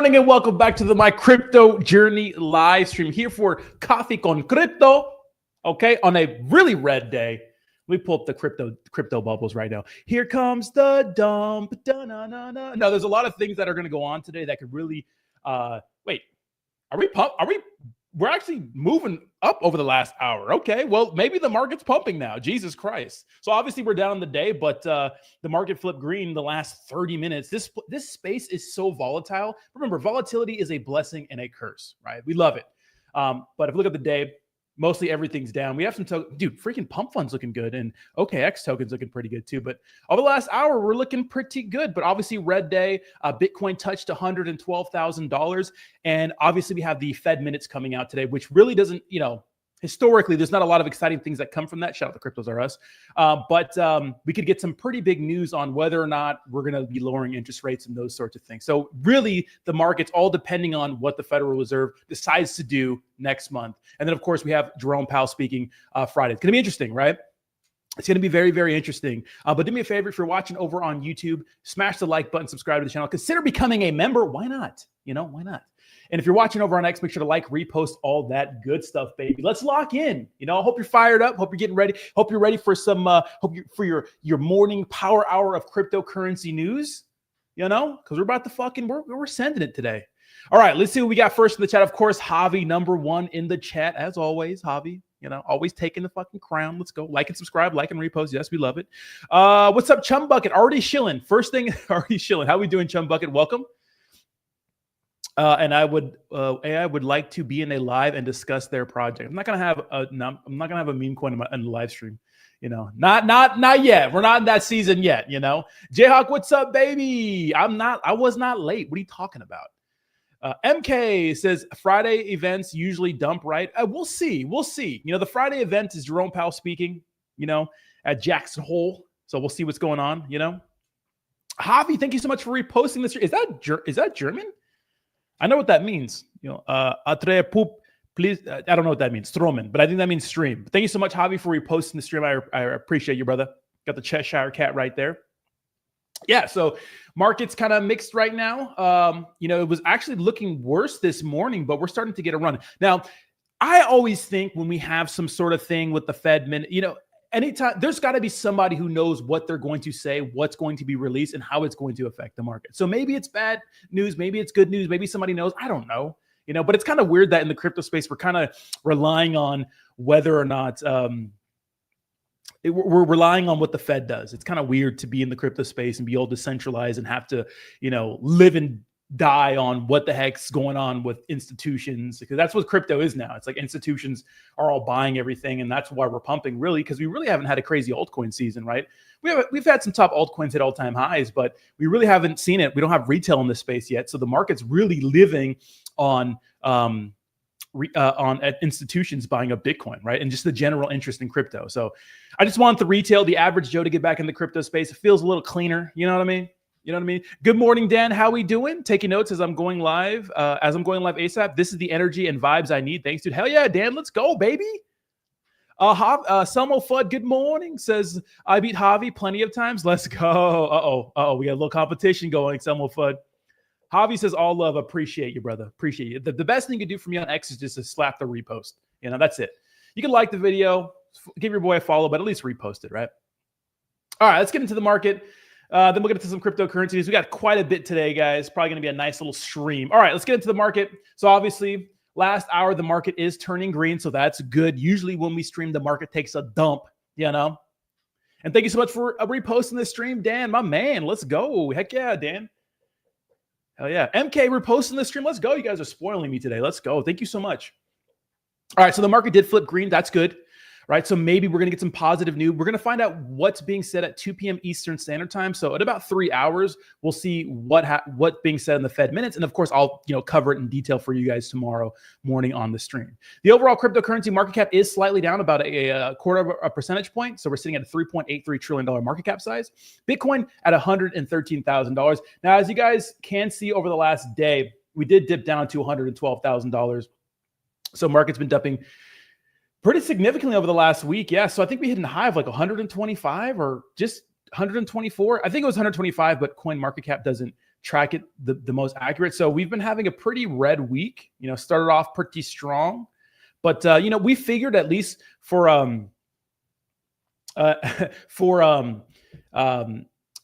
morning and welcome back to the My Crypto Journey live stream here for Coffee con Crypto. Okay, on a really red day. Let me pull up the crypto bubbles right now. Here comes the dump. Da-na-na-na. No, there's a lot of things that are going to go on today that could really. Wait, are we pumped? We're actually moving up over the last hour. Okay, well, maybe the market's pumping now. Jesus Christ. So obviously we're down the day, but the market flipped green the last 30 minutes. This space is so volatile. Remember, volatility is a blessing and a curse, right? We love it. But if we look at the day, mostly everything's down. We have some, dude, freaking pump funds looking good. And OKX tokens looking pretty good too. But over the last hour, we're looking pretty good. But obviously red day, Bitcoin touched $112,000. And obviously we have the Fed minutes coming out today, which really doesn't, historically, there's not a lot of exciting things that come from that. Shout out to Cryptos R Us. But we could get some pretty big news on whether or not we're going to be lowering interest rates and those sorts of things. So really, the market's all depending on what the Federal Reserve decides to do next month. And then, of course, we have Jerome Powell speaking Friday. It's going to be interesting, right? It's going to be very, very interesting. But do me a favor, if you're watching over on YouTube, smash the like button, subscribe to the channel, consider becoming a member. Why not? Why not? And if you're watching over on X, make sure to like, repost, all that good stuff, baby. Let's lock in. I hope you're fired up. Hope you're getting ready. Hope you're ready for some. For your morning power hour of cryptocurrency news. Because we're about to we're sending it today. All right, let's see what we got first in the chat. Of course, Javi, number one in the chat as always. Javi, always taking the fucking crown. Let's go. Like and subscribe, like and repost. Yes, we love it. What's up, Chum Bucket? Already shilling. First thing, already shilling. How we doing, Chum Bucket? Welcome. And I would like to be in a live and discuss their project. I'm not gonna have a meme coin in the live stream. Not yet. We're not in that season yet. Jayhawk, what's up, baby? I was not late. What are you talking about? MK says Friday events usually dump, right? We'll see. The Friday event is Jerome Powell speaking. At Jackson Hole. So we'll see what's going on. Javi, thank you so much for reposting this. Is that German? I know what that means. Atre poop, please. I don't know what that means. Stroman, but I think that means stream. Thank you so much, Javi, for reposting the stream. I appreciate you, brother. Got the Cheshire cat right there. Yeah, so market's kind of mixed right now. It was actually looking worse this morning, but we're starting to get a run. Now, I always think when we have some sort of thing with the Fed minute, anytime there's got to be somebody who knows what they're going to say, what's going to be released, and how it's going to affect the market. So maybe it's bad news, maybe it's good news, maybe somebody knows. I don't know, but it's kind of weird that in the crypto space, we're kind of relying on whether or not we're relying on what the Fed does. It's kind of weird to be in the crypto space and be all decentralized and have to, live and die on what the heck's going on with institutions, because that's what crypto is now. It's like institutions are all buying everything, and that's why we're pumping, really, because we really haven't had a crazy altcoin season, right? We've had some top altcoins hit all-time highs, but we really haven't seen it. We don't have retail in this space yet, so the market's really living on institutions buying up Bitcoin, right? And just the general interest in crypto. So I just want the retail, the average Joe, to get back in the crypto space. It feels a little cleaner. You know what I mean? Good morning, Dan. How we doing? Taking notes as I'm going live. ASAP. This is the energy and vibes I need. Thanks, dude. Hell yeah, Dan. Let's go, baby. Selmo Fudd, good morning. Says, I beat Javi plenty of times. Let's go. We got a little competition going, Selmo Fudd. Javi says, all love. Appreciate you, brother. Appreciate you. The best thing you can do for me on X is just to slap the repost. That's it. You can like the video, give your boy a follow, but at least repost it, right? All right, let's get into the market. Then we'll get into some cryptocurrencies. We got quite a bit today, guys. Probably going to be a nice little stream. All right, let's get into the market. So obviously, last hour, the market is turning green, so that's good. Usually when we stream, the market takes a dump, And thank you so much for reposting this stream, Dan, my man. Let's go. Heck yeah, Dan. Hell yeah. MK, reposting this stream. Let's go. You guys are spoiling me today. Let's go. Thank you so much. All right, so the market did flip green. That's good. Right, so maybe we're going to get some positive news. We're going to find out what's being said at 2 p.m. Eastern Standard Time. So at about 3 hours, we'll see what's being said in the Fed minutes, and of course, I'll cover it in detail for you guys tomorrow morning on the stream. The overall cryptocurrency market cap is slightly down, about a quarter of a percentage point. So we're sitting at a $3.83 trillion market cap size. Bitcoin at $113,000. Now, as you guys can see over the last day, we did dip down to $112,000. So market's been dumping pretty significantly over the last week. Yeah. So I think we hit a high of like 125 or just 124. I think it was 125, but Coin Market Cap doesn't track it the most accurate. So we've been having a pretty red week. Started off pretty strong, but we figured at least for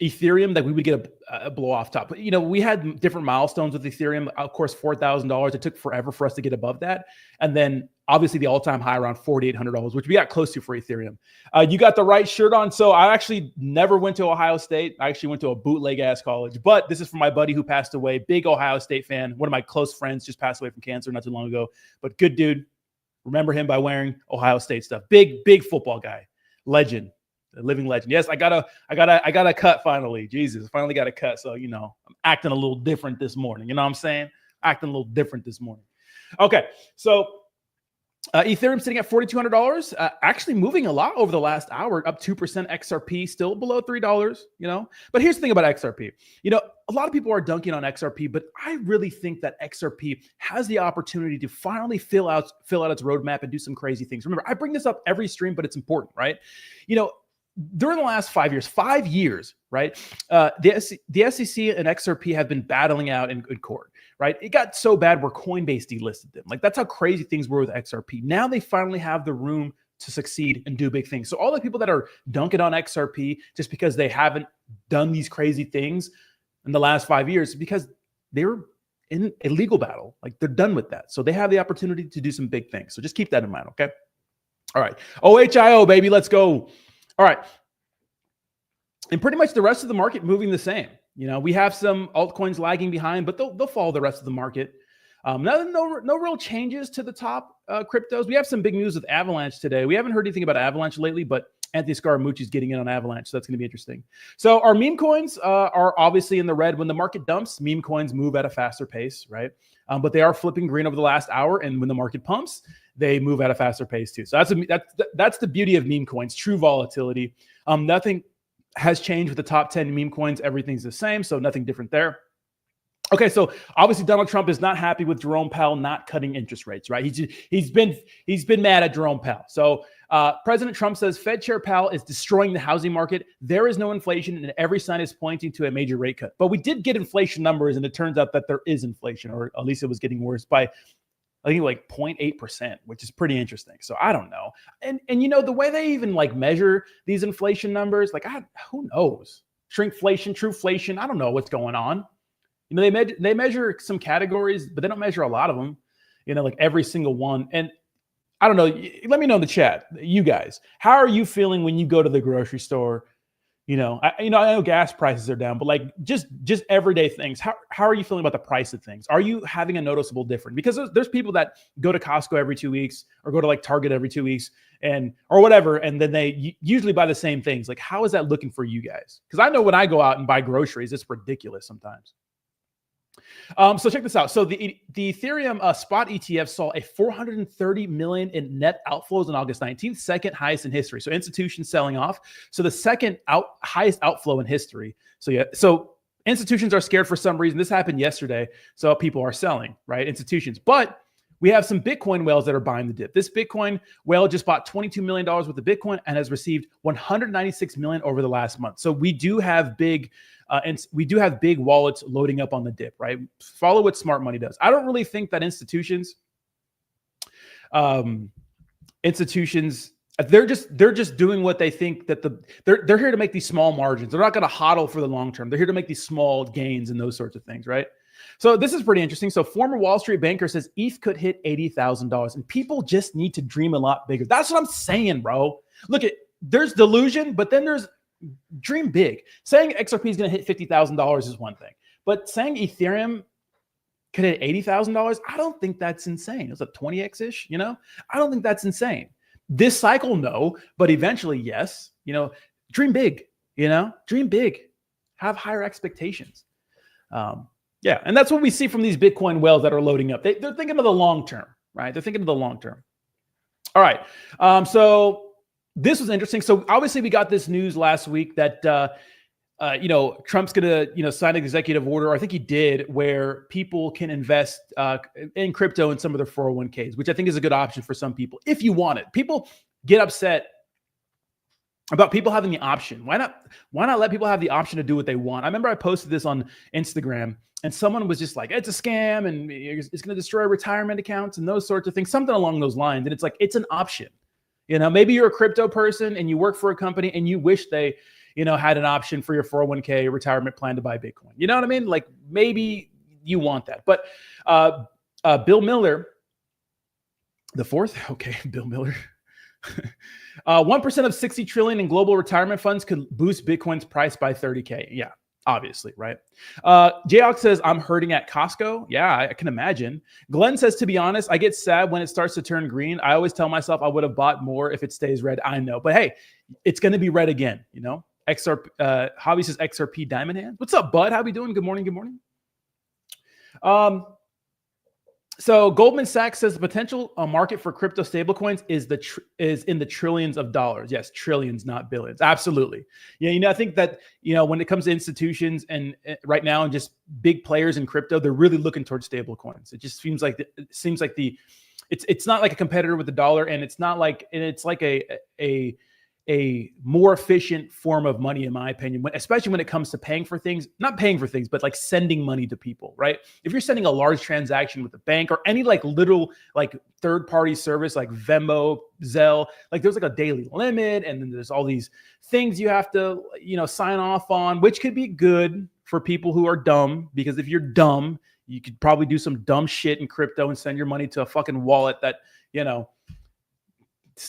Ethereum that we would get a blow off top. But we had different milestones with Ethereum. Of course, $4,000. It took forever for us to get above that, and then obviously the all-time high around $4,800, which we got close to for Ethereum. You got the right shirt on. So I actually never went to Ohio State. I actually went to a bootleg-ass college. But this is from my buddy who passed away. Big Ohio State fan. One of my close friends just passed away from cancer not too long ago. But good dude. Remember him by wearing Ohio State stuff. Big football guy. Legend. A living legend. Yes, I got a cut finally. Jesus, I finally got a cut. So, I'm acting a little different this morning. You know what I'm saying? Acting a little different this morning. Okay, so Ethereum sitting at $4,200, actually moving a lot over the last hour, up 2%. XRP still below $3, But here's the thing about XRP. A lot of people are dunking on XRP, but I really think that XRP has the opportunity to finally fill out its roadmap and do some crazy things. Remember, I bring this up every stream, but it's important, right? During the last 5 years, right? The SEC and XRP have been battling out in court, right? It got so bad where Coinbase delisted them. Like, that's how crazy things were with XRP. Now they finally have the room to succeed and do big things. So all the people that are dunking on XRP just because they haven't done these crazy things in the last 5 years, because they were in a legal battle. Like, they're done with that. So they have the opportunity to do some big things. So just keep that in mind, okay? All right. OHIO, baby, let's go. All right. And pretty much the rest of the market moving the same. We have some altcoins lagging behind, but they'll follow the rest of the market. No real changes to the top cryptos. We have some big news with Avalanche today. We haven't heard anything about Avalanche lately, but Anthony Scaramucci is getting in on Avalanche, so that's going to be interesting. So our meme coins are obviously in the red. When the market dumps, meme coins move at a faster pace, right? But they are flipping green over the last hour, and when the market pumps, they move at a faster pace too. So that's the beauty of meme coins, true volatility. Nothing has changed with the top 10 meme coins. Everything's the same, so nothing different there. Okay, so obviously Donald Trump is not happy with Jerome Powell not cutting interest rates, right? He's been mad at Jerome Powell. So President Trump says Fed Chair Powell is destroying the housing market. There is no inflation, and every sign is pointing to a major rate cut. But we did get inflation numbers, and it turns out that there is inflation, or at least it was getting worse by, I think, like 0.8%, which is pretty interesting. So I don't know. And the way they even measure these inflation numbers, who knows? Shrinkflation, trueflation, I don't know what's going on. They measure some categories, but they don't measure a lot of them, every single one. And I don't know. Let me know in the chat, you guys, how are you feeling when you go to the grocery store? I know gas prices are down, but just everyday things. How are you feeling about the price of things? Are you having a noticeable difference? Because there's people that go to Costco every 2 weeks, or go to Target every 2 weeks, or whatever, and then they usually buy the same things. How is that looking for you guys? Because I know when I go out and buy groceries, it's ridiculous sometimes. So check this out. So the Ethereum spot ETF saw a 430 million in net outflows on August 19th, second highest in history. So institutions selling off. So the second highest outflow in history. So institutions are scared for some reason. This happened yesterday. So people are selling, right? Institutions. But we have some Bitcoin whales that are buying the dip. This Bitcoin whale just bought $22 million worth of Bitcoin and has received 196 million over the last month. So we do have big wallets loading up on the dip, right? Follow what smart money does. I don't really think that institutions, they're just doing what they think that they're here to make these small margins. They're not going to hodl for the long term. They're here to make these small gains and those sorts of things, right? So this is pretty interesting. So former Wall Street banker says ETH could hit $80,000, and people just need to dream a lot bigger. That's what I'm saying, bro. Look, there's delusion, but then there's dream big. Saying XRP is going to hit $50,000 is one thing, but saying Ethereum could hit $80,000, I don't think that's insane. It's a 20x-ish, I don't think that's insane. This cycle, no, but eventually, yes. Dream big, dream big, have higher expectations. Yeah, and that's what we see from these Bitcoin whales that are loading up. They're thinking of the long term, right? They're thinking of the long term. All right, so this was interesting. So obviously we got this news last week that Trump's going to sign an executive order. I think he did, where people can invest in crypto in some of their 401ks, which I think is a good option for some people if you want it. People get upset about people having the option. Why not let people have the option to do what they want? I remember I posted this on Instagram and someone was just like, it's a scam and it's going to destroy retirement accounts and those sorts of things, something along those lines. And it's like, it's an option. Maybe you're a crypto person and you work for a company and you wish they, had an option for your 401k retirement plan to buy Bitcoin. You know what I mean? Like maybe you want that. But Bill Miller, the fourth, okay, Bill Miller. 1% of 60 trillion in global retirement funds could boost Bitcoin's price by 30K. Yeah, obviously, right? Jayok says, I'm hurting at Costco. Yeah, I can imagine. Glenn says, to be honest, I get sad when it starts to turn green. I always tell myself I would have bought more if it stays red. I know, but hey, it's going to be red again, XRP, Hobby says XRP Diamond Hands. What's up, bud? How we doing? Good morning. Good morning. So Goldman Sachs says the potential market for crypto stablecoins is in the trillions of dollars. Yes, trillions, not billions. Absolutely. Yeah, I think that when it comes to institutions and right now and just big players in crypto, they're really looking towards stablecoins. It just seems like it's not like a competitor with the dollar, and it's like a more efficient form of money, in my opinion, especially when it comes to not paying for things, but like sending money to people, right? If you're sending a large transaction with a bank or any like little like third-party service like Venmo, Zelle, like there's like a daily limit, and then there's all these things you have to, sign off on, which could be good for people who are dumb, because if you're dumb, you could probably do some dumb shit in crypto and send your money to a fucking wallet that,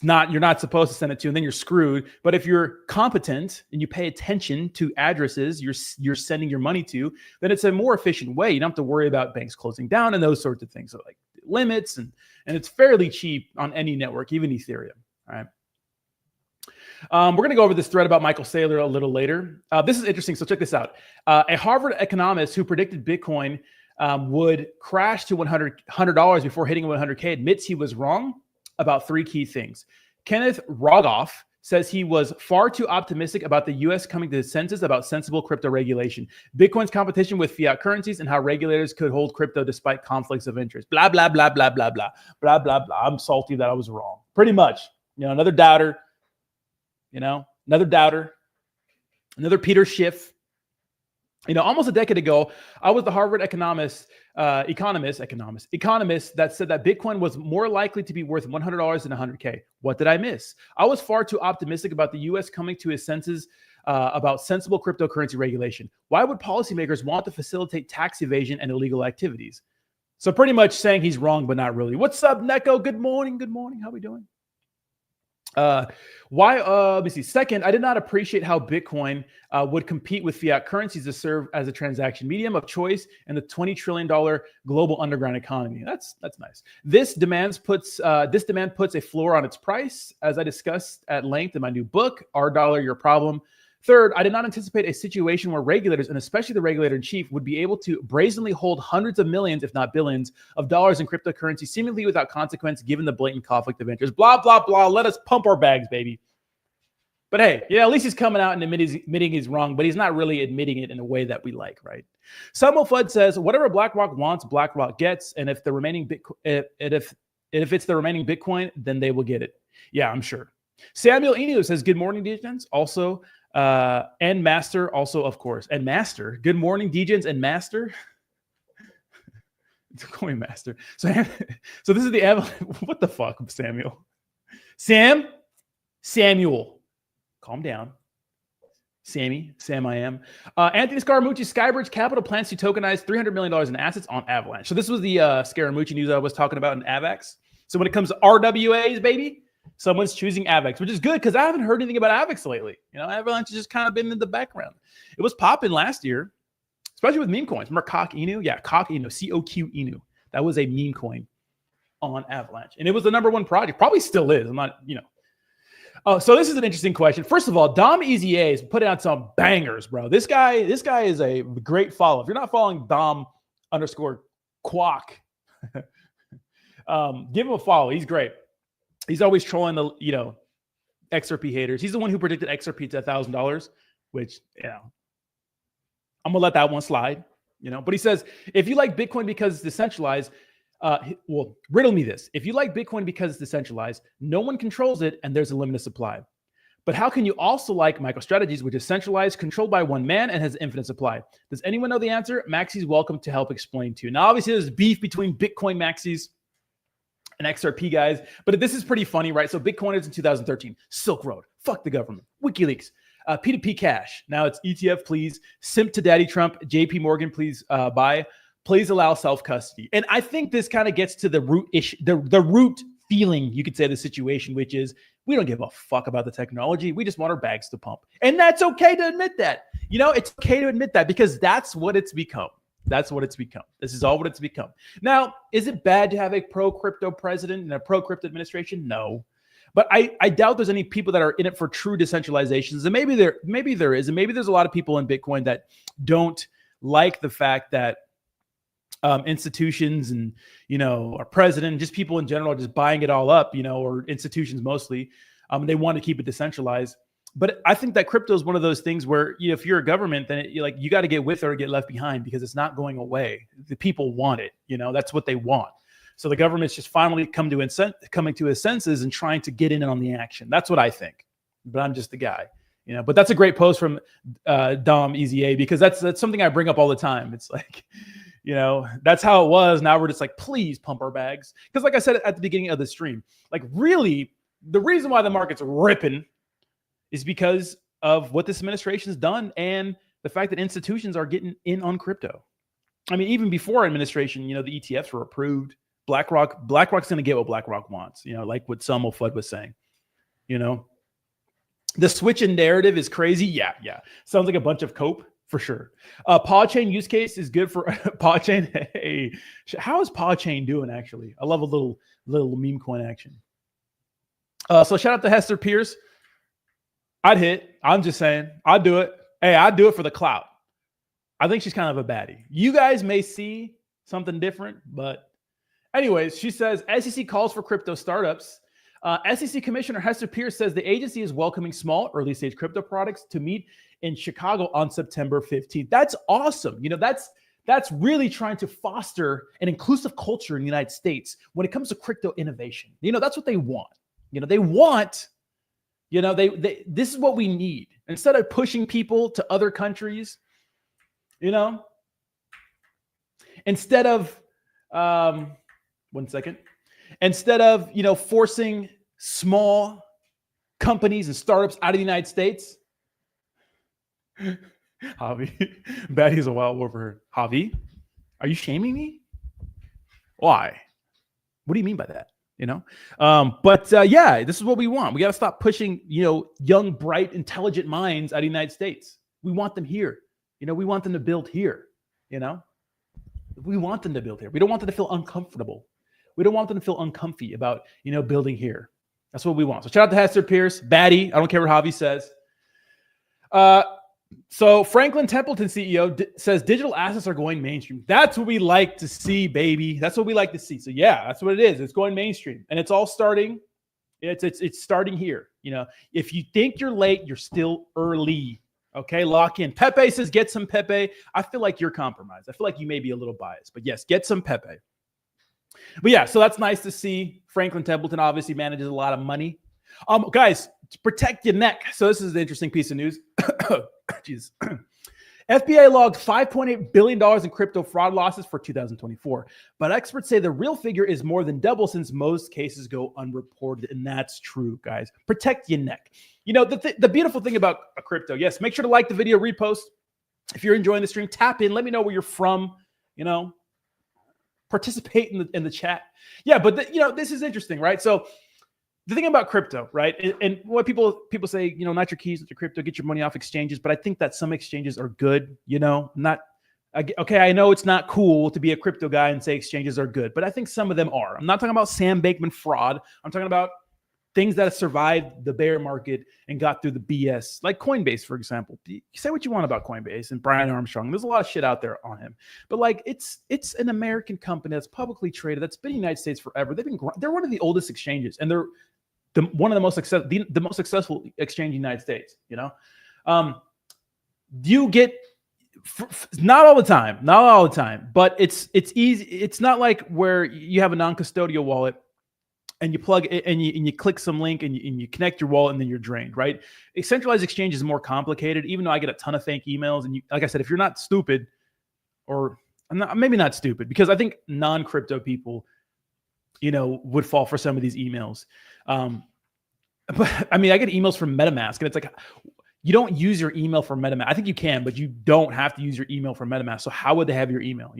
you're not supposed to send it to, and then you're screwed. But if you're competent and you pay attention to addresses you're sending your money to, then it's a more efficient way. You don't have to worry about banks closing down and those sorts of things. So like limits and it's fairly cheap on any network, even Ethereum. All right. We're going to go over this thread about Michael Saylor a little later. This is interesting. So check this out. A Harvard economist who predicted Bitcoin would crash to $100 before hitting 100K admits he was wrong about three key things. Kenneth Rogoff says he was far too optimistic about the U.S. coming to the census about sensible crypto regulation, Bitcoin's competition with fiat currencies, and how regulators could hold crypto despite conflicts of interest. Blah, blah, blah, blah, blah, blah, blah, blah, blah. I'm salty that I was wrong. Pretty much. Another doubter. Another Peter Schiff. Almost a decade ago, I was the Harvard economist that said that Bitcoin was more likely to be worth $100 than 100K. What did I miss? I was far too optimistic about the U.S. coming to its senses about sensible cryptocurrency regulation. Why would policymakers want to facilitate tax evasion and illegal activities? So pretty much saying he's wrong, but not really. What's up, Neko? Good morning. Good morning. How we doing? Let me see. Second, I did not appreciate how Bitcoin would compete with fiat currencies to serve as a transaction medium of choice in the $20 trillion global underground economy. That's nice. This demand puts a floor on its price, as I discussed at length in my new book, Our Dollar, Your Problem. Third, I did not anticipate a situation where regulators, and especially the regulator in chief, would be able to brazenly hold hundreds of millions, if not billions, of dollars in cryptocurrency, seemingly without consequence, given the blatant conflict of interest. Blah, blah, blah. Let us pump our bags, baby. But hey, at least he's coming out and admitting he's wrong, but he's not really admitting it in a way that we like, right? Samuel Fudd says, whatever BlackRock wants, BlackRock gets, and if it's the remaining Bitcoin, then they will get it. Yeah, I'm sure. Samuel Inu says, good morning, Degens. Also, and Master, also, of course. And Master. Good morning, Degens and Master. Call me Master. So this is the what the fuck, Samuel? Samuel. Calm down. Sam I am. Anthony Scaramucci, Skybridge Capital plans to tokenize $300 million in assets on Avalanche. So this was the Scaramucci news I was talking about in AVAX. So when it comes to RWAs, baby, someone's choosing AVAX, which is good because I haven't heard anything about AVAX lately. Avalanche has just kind of been in the background. It was popping last year, especially with meme coins. Remember Coq Inu? Yeah, Coq Inu, COQ Inu. That was a meme coin on Avalanche. And it was the number one project. Probably still is. I'm not, Oh, so this is an interesting question. First of all, Dom Easy has put out some bangers, bro. This guy is a great follow. If you're not following Dom_Quack, give him a follow. He's great. He's always trolling the, XRP haters. He's the one who predicted XRP to $1,000, which, I'm going to let that one slide, But he says, if you like Bitcoin because it's decentralized, riddle me this. If you like Bitcoin because it's decentralized, no one controls it and there's a limited supply. But how can you also like MicroStrategies, which is centralized, controlled by one man, and has infinite supply? Does anyone know the answer? Maxie's welcome to help explain too. Now, obviously, there's beef between Bitcoin Maxies and XRP guys, but this is pretty funny, right? So Bitcoin is in 2013, Silk Road, fuck the government, WikiLeaks, P2P Cash. Now it's ETF, please. Simp to Daddy Trump, JP Morgan, please buy. Please allow self-custody. And I think this kind of gets to the root issue, the root feeling, you could say, the situation, which is we don't give a fuck about the technology. We just want our bags to pump. And that's okay to admit that. It's okay to admit that because that's what it's become. That's what it's become. This is all what it's become. Now, is it bad to have a pro-crypto president and a pro-crypto administration? No. But I doubt there's any people that are in it for true decentralizations. And maybe there is. And maybe there's a lot of people in Bitcoin that don't like the fact that institutions and, our president, just people in general are just buying it all up, or institutions mostly. They want to keep it decentralized. But I think that crypto is one of those things where if you're a government, then you got to get with it or get left behind because it's not going away. The people want it. That's what they want. So the government's just finally coming to his senses and trying to get in on the action. That's what I think. But I'm just the guy. But that's a great post from Dom EZA because that's something I bring up all the time. It's like, that's how it was. Now we're just like, please pump our bags. Because like I said at the beginning of the stream, like really the reason why the market's ripping is because of what this administration's done and the fact that institutions are getting in on crypto. I mean, even before administration, the ETFs were approved. BlackRock's going to get what BlackRock wants, like what Selmo Fudd was saying, The switch in narrative is crazy. Yeah. Sounds like a bunch of cope for sure. PawChain use case is good for PawChain. Hey, how is PawChain doing actually? I love a little meme coin action. So shout out to Hester Pierce. I'd hit. I'm just saying. I'd do it. Hey, I'd do it for the clout. I think she's kind of a baddie. You guys may see something different, but anyways, she says SEC calls for crypto startups. SEC Commissioner Hester Pierce says the agency is welcoming small early-stage crypto products to meet in Chicago on September 15th. That's awesome. That's really trying to foster an inclusive culture in the United States when it comes to crypto innovation. That's what they want. They want. This is what we need. Instead of pushing people to other countries, instead of, forcing small companies and startups out of the United States. Javi, Batty's a wild over. Javi, are you shaming me? Why? What do you mean by that? This is what we want. We got to stop pushing, young, bright, intelligent minds out of the United States. We want them here. We want them to build here. We want them to build here. We don't want them to feel uncomfortable. We don't want them to feel uncomfy about, building here. That's what we want. So shout out to Hester Pierce, Batty. I don't care what Javi says. So Franklin Templeton CEO says digital assets are going mainstream. That's what we like to see, baby. That's what we like to see. So yeah, that's what it is. It's going mainstream, and it's all starting. It's starting here. If you think you're late, you're still early. Okay, lock in. Pepe says get some Pepe. I feel like you're compromised. I feel like you may be a little biased, but yes, get some Pepe. But yeah, so that's nice to see. Franklin Templeton obviously manages a lot of money. Guys, to protect your neck. So this is an interesting piece of news. Jeez. FBI logged $5.8 billion in crypto fraud losses for 2024. But experts say the real figure is more than double since most cases go unreported. And that's true, guys. Protect your neck. The beautiful thing about a crypto, yes, make sure to like the video, repost. If you're enjoying the stream, tap in. Let me know where you're from. Participate in the chat. Yeah, but this is interesting, right? So the thing about crypto, right? And what people say, not your keys, not your crypto, get your money off exchanges. But I think that some exchanges are good, I know it's not cool to be a crypto guy and say exchanges are good, but I think some of them are. I'm not talking about Sam Bankman fraud. I'm talking about things that have survived the bear market and got through the BS, like Coinbase, for example. You say what you want about Coinbase and Brian Armstrong. There's a lot of shit out there on him, but it's an American company that's publicly traded, that's been in the United States forever. They're one of the oldest exchanges, and they're one of the most successful exchange in the United States. You get not all the time, but it's easy. It's not like where you have a non-custodial wallet and you plug it and you click some link and you connect your wallet and then you're drained, right? A centralized exchange is more complicated, even though I get a ton of fake emails. And like I said, if you're not stupid, or maybe not stupid, because I think non-crypto people, would fall for some of these emails. But I mean, I get emails from MetaMask and it's like, you don't use your email for MetaMask. I think you can, but you don't have to use your email for MetaMask. So how would they have your email?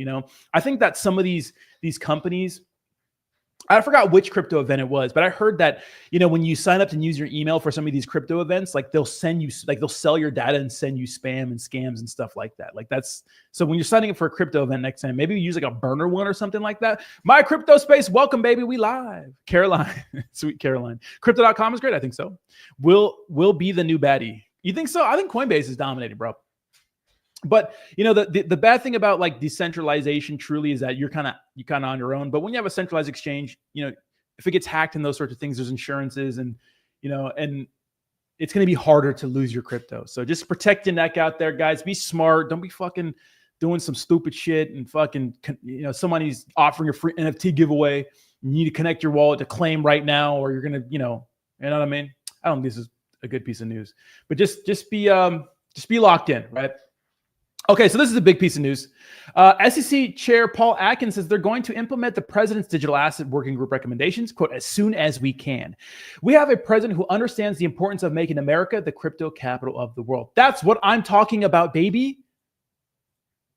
I think that some of these companies, I forgot which crypto event it was, but I heard that, when you sign up and use your email for some of these crypto events, like they'll sell your data and send you spam and scams and stuff like that. So when you're signing up for a crypto event next time, maybe you use like a burner one or something like that. My crypto space, welcome, baby. We live. Caroline, sweet Caroline. Crypto.com is great. I think so. Will be the new baddie. You think so? I think Coinbase is dominating, bro. But the bad thing about like decentralization truly is that you're kind of on your own. But when you have a centralized exchange, if it gets hacked and those sorts of things, there's insurances and and it's going to be harder to lose your crypto. So just protect your neck out there, guys. Be smart. Don't be fucking doing some stupid shit and fucking somebody's offering a free NFT giveaway. You need to connect your wallet to claim right now, or you're gonna you know what I mean. I don't think this is a good piece of news, but just be locked in, right? Okay, so this is a big piece of news. SEC Chair Paul Atkins says they're going to implement the president's digital asset working group recommendations, quote, as soon as we can. We have a president who understands the importance of making America the crypto capital of the world. That's what I'm talking about, baby.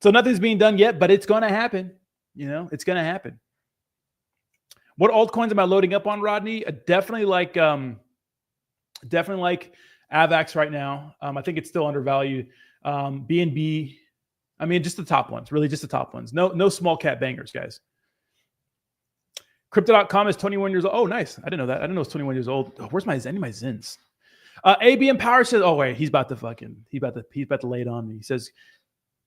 So nothing's being done yet, but it's going to happen. It's going to happen. What altcoins am I loading up on, Rodney? Definitely like AVAX right now. I think it's still undervalued. BNB, I mean, just the top ones, really just the top ones. No small cap bangers, guys. Crypto.com is 21 years old. Oh, nice. I didn't know that. I didn't know it's 21 years old. Oh, where's my Zins? ABM Power says, oh wait, he's about to lay it on me. He says,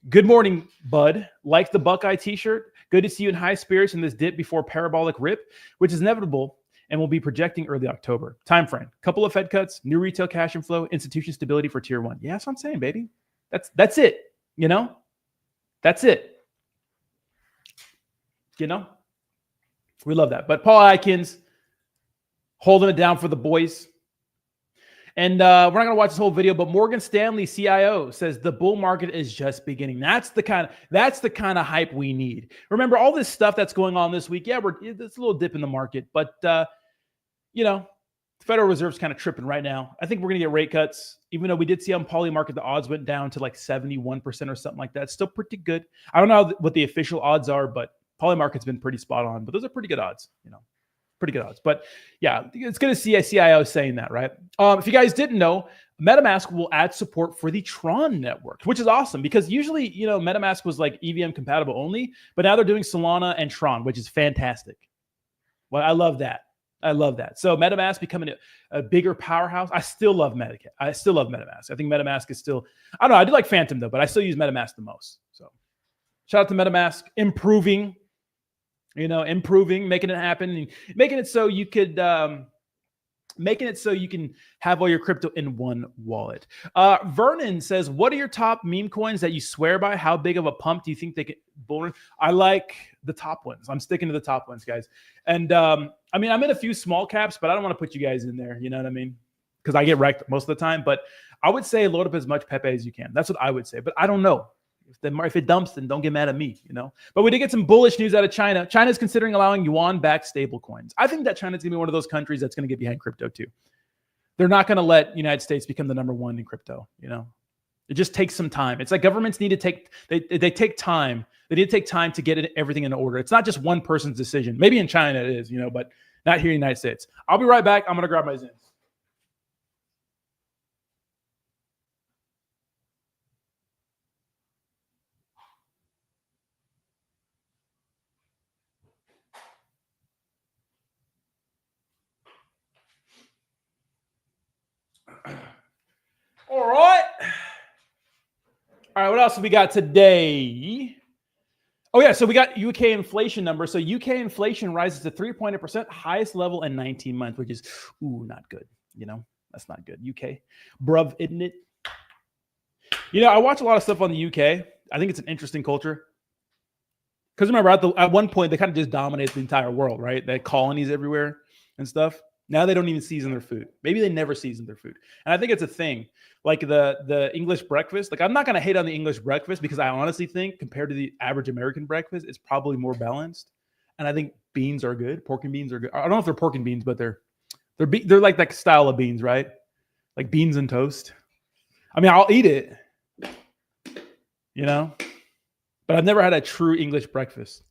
good morning, bud. Like the Buckeye t-shirt. Good to see you in high spirits in this dip before parabolic rip, which is inevitable and will be projecting early October. Time frame. Couple of Fed cuts, new retail cash inflow, institution stability for tier one. Yeah, that's what I'm saying, baby. That's it. That's it. We love that. But Paul Atkins holding it down for the boys. And we're not going to watch this whole video, but Morgan Stanley CIO says the bull market is just beginning. That's the kind of hype we need. Remember all this stuff that's going on this week. Yeah, it's a little dip in the market, but the Federal Reserve's kind of tripping right now. I think we're going to get rate cuts, even though we did see on Polymarket the odds went down to like 71% or something like that. Still pretty good. I don't know what the official odds are, but Polymarket's been pretty spot on. But those are pretty good odds, pretty good odds. But yeah, it's going to see a CIO saying that, right? If you guys didn't know, MetaMask will add support for the Tron network, which is awesome because usually, MetaMask was like EVM compatible only, but now they're doing Solana and Tron, which is fantastic. Well, I love that. So MetaMask becoming a bigger powerhouse. I still love MetaMask. I think MetaMask is still, I don't know. I do like Phantom though, but I still use MetaMask the most. So shout out to MetaMask, improving, making it happen, making it so you could, have all your crypto in one wallet. Vernon says, what are your top meme coins that you swear by? How big of a pump do you think they get? I like the top ones. I'm sticking to the top ones, guys. And I'm in a few small caps, but I don't want to put you guys in there. You know what I mean? Because I get wrecked most of the time. But I would say load up as much Pepe as you can. That's what I would say. But I don't know. If it dumps, then don't get mad at me, But we did get some bullish news out of China. China's considering allowing yuan-backed stable coins. I think that China's going to be one of those countries that's going to get behind crypto too. They're not going to let United States become the number one in crypto, It just takes some time. It's like governments need to take take time. They need to take time to get everything in order. It's not just one person's decision. Maybe in China it is, but not here in the United States. I'll be right back. I'm going to grab my Zins. All right. What else have we got today? Oh, yeah. So we got UK inflation number. So UK inflation rises to 3.8%, highest level in 19 months, which is, not good. That's not good. UK. Bruv, isn't it? I watch a lot of stuff on the UK. I think it's an interesting culture. Because remember, at one point, they kind of just dominated the entire world, right? They had colonies everywhere. and stuff. Now they don't even season their food. Maybe they never season their food. And I think it's a thing. Like the English breakfast. Like I'm not going to hate on the English breakfast because I honestly think compared to the average American breakfast, it's probably more balanced. And I think beans are good. Pork and beans are good. I don't know if they're pork and beans, but they're like that style of beans, right? Like beans and toast. I mean, I'll eat it, you know, but I've never had a true English breakfast.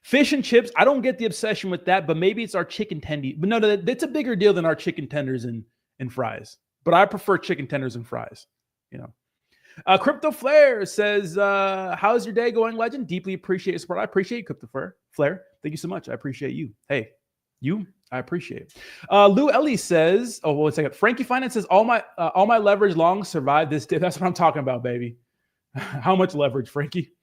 Fish and chips, I don't get the obsession with that, but maybe it's our chicken tendies. But no, that's a bigger deal than our chicken tenders and fries. But I prefer chicken tenders and fries, you know. Crypto Flair says, how's your day going, legend? Deeply appreciate your support. I appreciate you, Crypto Flair. Thank you so much. I appreciate you. Hey, you, I appreciate it. Lou Ellie says, oh, 1 second. Frankie Finance says, all my leverage long survived this day. That's what I'm talking about, baby. How much leverage, Frankie?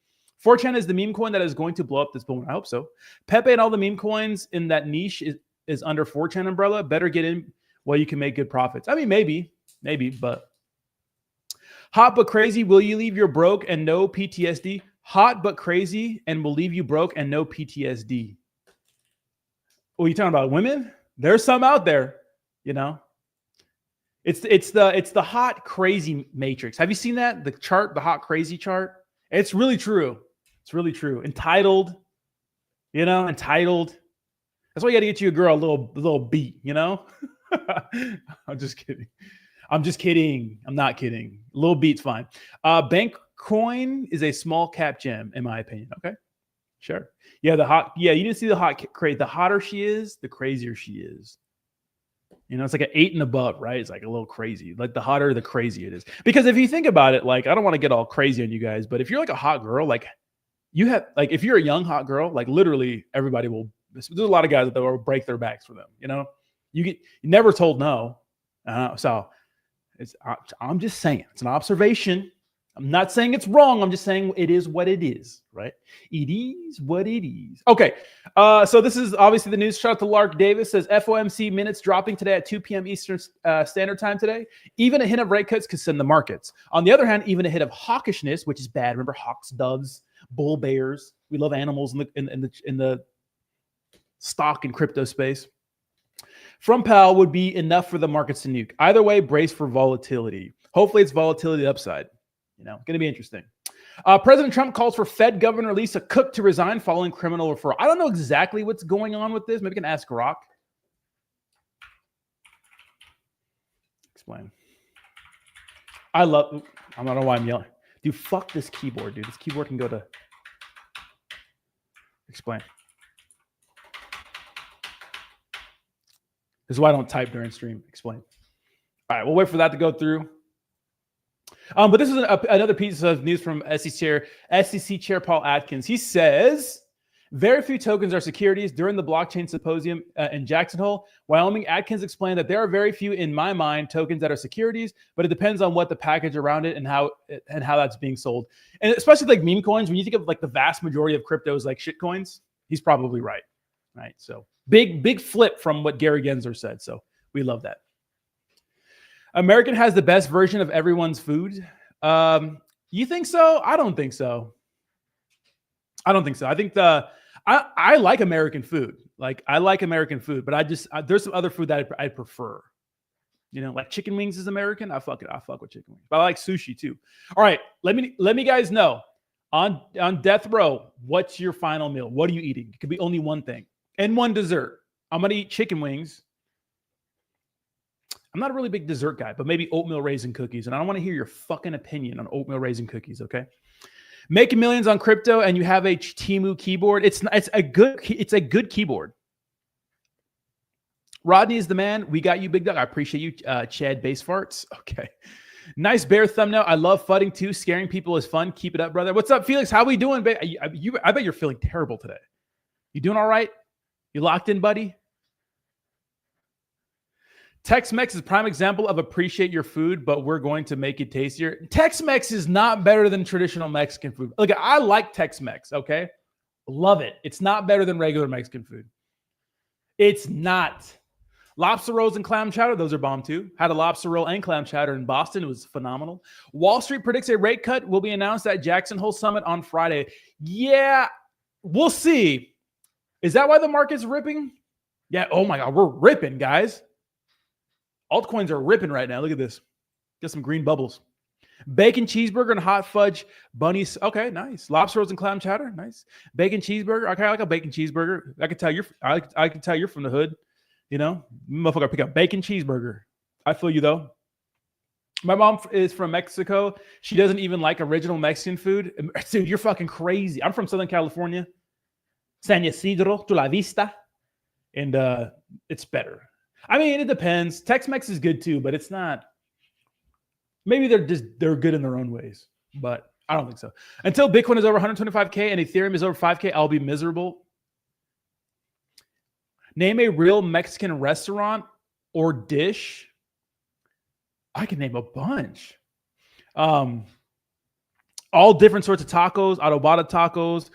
4chan is the meme coin that is going to blow up this boom. I hope so. Pepe and all the meme coins in that niche is under 4chan umbrella. Better get in while you can make good profits. I mean, maybe, but hot but crazy. Will you leave your broke and no PTSD? Hot but crazy and will leave you broke and no PTSD. What are you talking about? Women? There's some out there, you know. It's the hot crazy matrix. Have you seen that? The chart, the hot crazy chart. It's really true. It's really true. Entitled, you know, entitled. That's why you got to get you a girl, a little beat, you know. I'm just kidding. I'm not kidding. A little beat's fine. Bankcoin is a small cap gem, in my opinion. Okay, sure. Yeah, you didn't see the hot crate. The hotter she is, the crazier she is. You know, it's like an 8 and above, right? It's like a little crazy. Like the hotter, the crazier it is. Because if you think about it, like I don't want to get all crazy on you guys, but if you're like a hot girl, like you have, like if you're a young hot girl, like literally everybody will. There's a lot of guys that will break their backs for them. You know, you never told no. So I'm just saying it's an observation. I'm not saying it's wrong. I'm just saying it is what it is, right? It is what it is. Okay. So this is obviously the news. Shout out to Lark Davis. Says FOMC minutes dropping today at 2 p.m. Eastern Standard Time today. Even a hint of rate cuts could send the markets. On the other hand, even a hint of hawkishness, which is bad. Remember hawks, doves, bull bears. We love animals in the stock and crypto space. From Powell would be enough for the markets to nuke. Either way, brace for volatility. Hopefully it's volatility upside. You know, going to be interesting. President Trump calls for Fed Governor Lisa Cook to resign following criminal referral. I don't know exactly what's going on with this. Maybe we can ask Rock. Explain. I don't know why I'm yelling. Dude, fuck this keyboard, dude. This keyboard can go to... Explain. This is why I don't type during stream. Explain. All right, we'll wait for that to go through. But this is another piece of news from SEC Chair Paul Atkins. He says, very few tokens are securities. During the blockchain symposium in Jackson Hole, Wyoming, Atkins explained that there are very few, in my mind, tokens that are securities, but it depends on what the package around it and how that's being sold. And especially like meme coins, when you think of like the vast majority of cryptos like shit coins, he's probably right. Right. So big flip from what Gary Gensler said. So we love that. American has the best version of everyone's food. You think so? I don't think so. I think I like American food. Like I like American food, but there's some other food that I prefer. You know, like chicken wings is American. I fuck with chicken wings. But I like sushi too. All right, let me guys know on death row. What's your final meal? What are you eating? It could be only one thing and one dessert. I'm gonna eat chicken wings. I'm not a really big dessert guy, but maybe oatmeal raisin cookies. And I don't want to hear your fucking opinion on oatmeal raisin cookies, okay? Making millions on crypto and you have a Temu keyboard. It's a good keyboard. Rodney is the man. We got you, big dog. I appreciate you, Chad Base Farts. Okay. Nice bear thumbnail. I love fudding too. Scaring people is fun. Keep it up, brother. What's up, Felix? How we doing, babe? I bet you're feeling terrible today. You doing all right? You locked in, buddy? Tex-Mex is a prime example of appreciate your food, but we're going to make it tastier. Tex-Mex is not better than traditional Mexican food. Look, I like Tex-Mex, okay? Love it. It's not better than regular Mexican food. It's not. Lobster rolls and clam chowder, those are bomb too. Had a lobster roll and clam chowder in Boston. It was phenomenal. Wall Street predicts a rate cut will be announced at Jackson Hole Summit on Friday. Yeah, we'll see. Is that why the market's ripping? Yeah. Oh my God, we're ripping, guys. Altcoins are ripping right now. Look at this. Get some green bubbles. Bacon cheeseburger and hot fudge bunnies. Okay, nice. Lobster rolls and clam chowder. Nice. Bacon cheeseburger. Okay, I like a bacon cheeseburger. I can tell you're. I can tell you're from the hood. You know, motherfucker, pick up bacon cheeseburger. I feel you though. My mom is from Mexico. She doesn't even like original Mexican food. Dude, you're fucking crazy. I'm from Southern California, San Ysidro, Chula Vista, and it's better. I mean, it depends. Tex-Mex is good too, but it's not. Maybe they're good in their own ways, but I don't think so. Until Bitcoin is over 125K and Ethereum is over 5K, I'll be miserable. Name a real Mexican restaurant or dish. I can name a bunch. All different sorts of tacos, adobada tacos,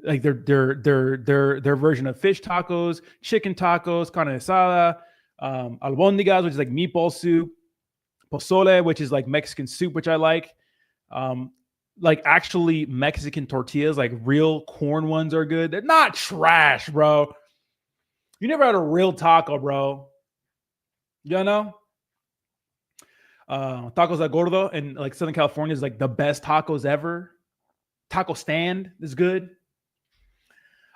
like their version of fish tacos, chicken tacos, carne asada, albóndigas, which is like meatball soup, pozole, which is like Mexican soup, which I like. Like actually Mexican tortillas, like real corn ones are good. They're not trash, bro. You never had a real taco, bro. You know? Tacos al Gordo in like Southern California is like the best tacos ever. Taco Stand is good.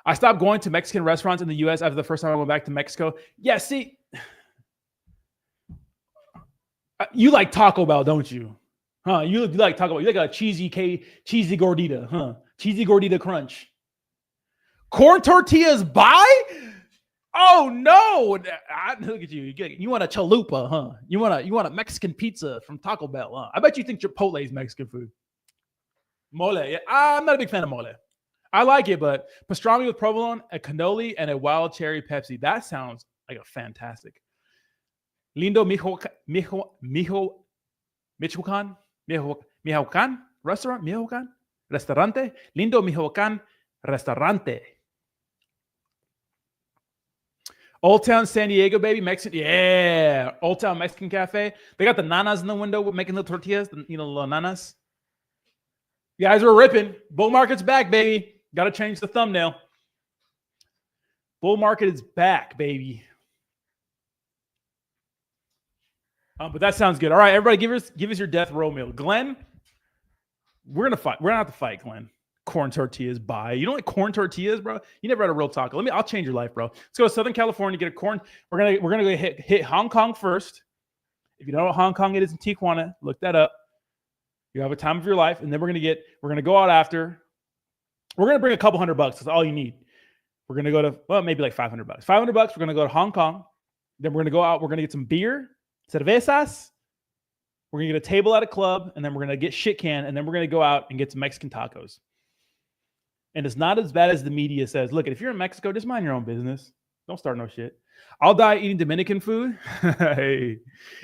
I stopped going to Mexican restaurants in the US after the first time I went back to Mexico. Yeah, see, you like Taco Bell, don't you? Huh? You like Taco Bell. You like a cheesy gordita, huh? Cheesy gordita crunch. Corn tortillas by? Oh no! Look at you. You want a chalupa, huh? You want a Mexican pizza from Taco Bell, huh? I bet you think Chipotle is Mexican food. Mole. Yeah. I'm not a big fan of mole. I like it, but pastrami with provolone, a cannoli, and a wild cherry Pepsi. That sounds like a fantastic. Lindo Michoacan restaurant, Michoacan restaurante, Lindo Michoacan restaurante. Old Town San Diego, baby, Mexican, yeah. Old Town Mexican Cafe. They got the nanas in the window making the tortillas, the little nanas. You guys were ripping. Bull market's back, baby. Got to change the thumbnail. Bull market is back, baby. But that sounds good. All right, everybody, give us your death row meal. Glenn, we're gonna fight. We're gonna have to fight, Glenn. Corn tortillas by. You don't like corn tortillas, bro? You never had a real taco. I'll change your life, bro. Let's go to Southern California, get a corn. We're gonna go hit Hong Kong first. If you don't know what Hong Kong is in Tijuana, look that up. You have a time of your life, and then we're gonna go out after. We're gonna bring a couple $100. That's all you need. We're gonna go to maybe like $500. $500. We're gonna go to Hong Kong. Then we're gonna go out. We're gonna get some beer, cervezas. We're gonna get a table at a club, and then we're gonna get shit canned, and then we're gonna go out and get some Mexican tacos. And it's not as bad as the media says. Look, if you're in Mexico, just mind your own business. Don't start no shit. I'll die eating Dominican food. Hey,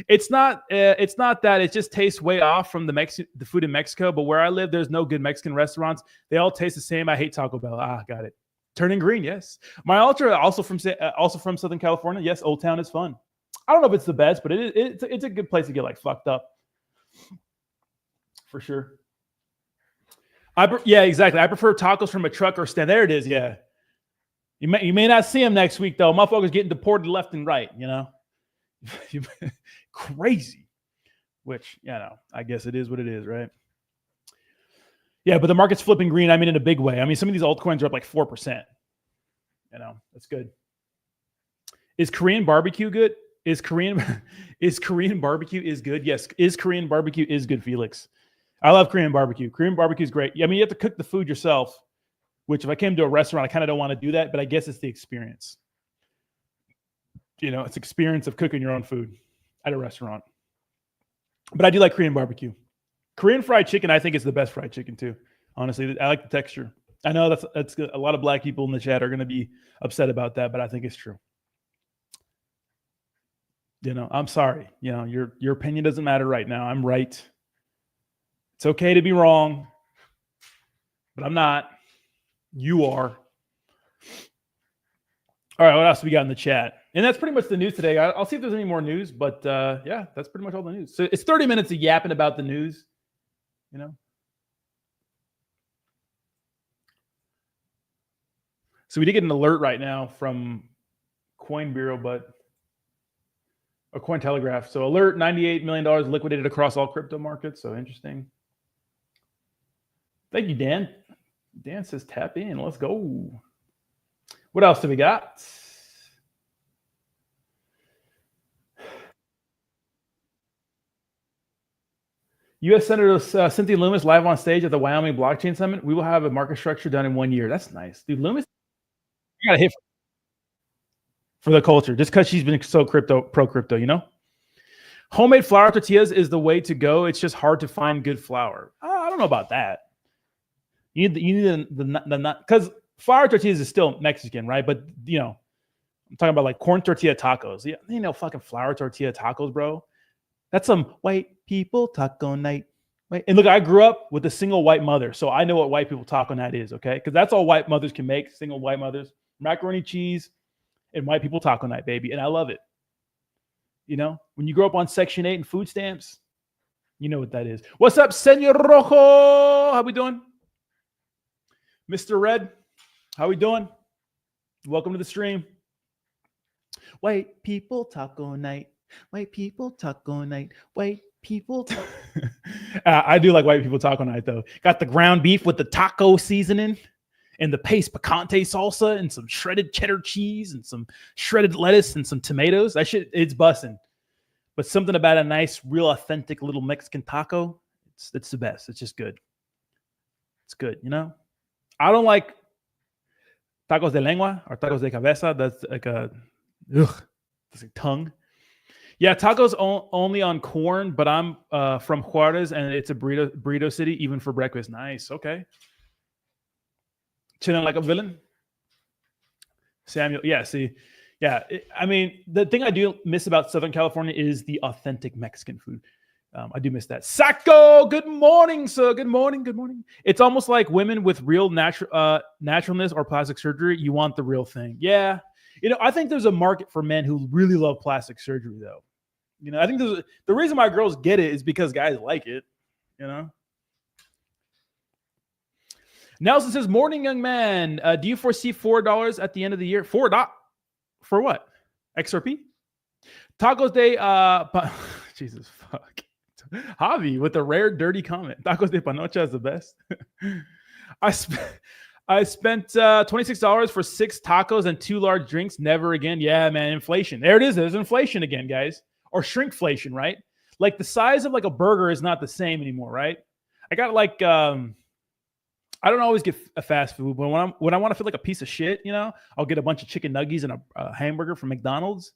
it's not that it just tastes way off from the food in Mexico. But where I live, there's no good Mexican restaurants. They all taste the same. I hate Taco Bell. Got it. Turning green, yes. My ultra also from Southern California. Yes, Old Town is fun. I don't know if it's the best, but it's a good place to get like fucked up. For sure. Yeah, exactly. I prefer tacos from a truck or stand. There it is. Yeah. You may not see him next week, though. Motherfuckers getting deported left and right, you know? Crazy. Which, I guess it is what it is, right? Yeah, but the market's flipping green. I mean, in a big way. I mean, some of these altcoins are up like 4%. That's good. Is Korean barbecue good? Is Korean barbecue is good? Yes. Is Korean barbecue is good, Felix? I love Korean barbecue. Korean barbecue is great. I mean, you have to cook the food yourself, which if I came to a restaurant, I kind of don't want to do that, but I guess it's the experience. It's experience of cooking your own food at a restaurant. But I do like Korean barbecue. Korean fried chicken, I think, is the best fried chicken too. Honestly, I like the texture. I know that's a lot of black people in the chat are going to be upset about that, but I think it's true. I'm sorry. Your opinion doesn't matter right now. I'm right. It's okay to be wrong, but I'm not. You are. All right, what else we got in the chat? And that's pretty much the news today. I'll see if there's any more news, but yeah, that's pretty much all the news. So it's 30 minutes of yapping about the news, So we did get an alert right now from Coin Bureau, or Cointelegraph. So alert: $98 million liquidated across all crypto markets. So interesting. Thank you, Dan. Dan says tap in. Let's go. What else do we got? U.S. Senator Cynthia Lummis live on stage at the Wyoming Blockchain Summit. We will have a market structure done in 1 year. That's nice. Dude, Lummis, you got to hit for the culture just because she's been so pro crypto, you know? Homemade flour tortillas is the way to go. It's just hard to find good flour. I don't know about that. You need the because flour tortillas is still Mexican, right? But you know, I'm talking about like corn tortilla tacos. Yeah, you know, fucking flour tortilla tacos, bro. That's some white people taco night. Right? And look, I grew up with a single white mother, so I know what white people taco night is. Okay, because that's all white mothers can make. Single white mothers, macaroni, cheese, and white people taco night, baby. And I love it. You know, when you grow up on Section 8 and food stamps, you know what that is. What's up, Senor Rojo? How we doing? Mr. Red, how we doing? Welcome to the stream. White people taco night. White people taco night. White people. I do like white people taco night, though. Got the ground beef with the taco seasoning and the paste picante salsa and some shredded cheddar cheese and some shredded lettuce and some tomatoes. That shit, it's busting. But something about a nice, real authentic little Mexican taco, it's the best. It's just good. It's good, you know? I don't like tacos de lengua or tacos de cabeza. That's like that's like tongue. Yeah, tacos only on corn, but I'm from Juarez and it's a burrito city, even for breakfast. Nice. Okay. Chilling like a villain. Samuel. Yeah, see. Yeah. I mean, the thing I do miss about Southern California is the authentic Mexican food. I do miss that. Sacco, good morning, sir. Good morning. Good morning. It's almost like women with real naturalness or plastic surgery. You want the real thing. Yeah. You know, I think there's a market for men who really love plastic surgery, though. You know, I think the reason why girls get it is because guys like it, you know? Nelson says, morning, young man. Do you foresee $4 at the end of the year? $4? For what? XRP? Tacos de, Jesus, fuck. Javi with a rare dirty comment. Tacos de panocha is the best. I spent $26 for 6 tacos and 2 large drinks. Never again. Yeah, man, inflation. There it is. There's inflation again, guys. Or shrinkflation, right? Like the size of like a burger is not the same anymore, right? I got like I don't always get a fast food, but when I want to feel like a piece of shit, you know, I'll get a bunch of chicken nuggets and a hamburger from McDonald's.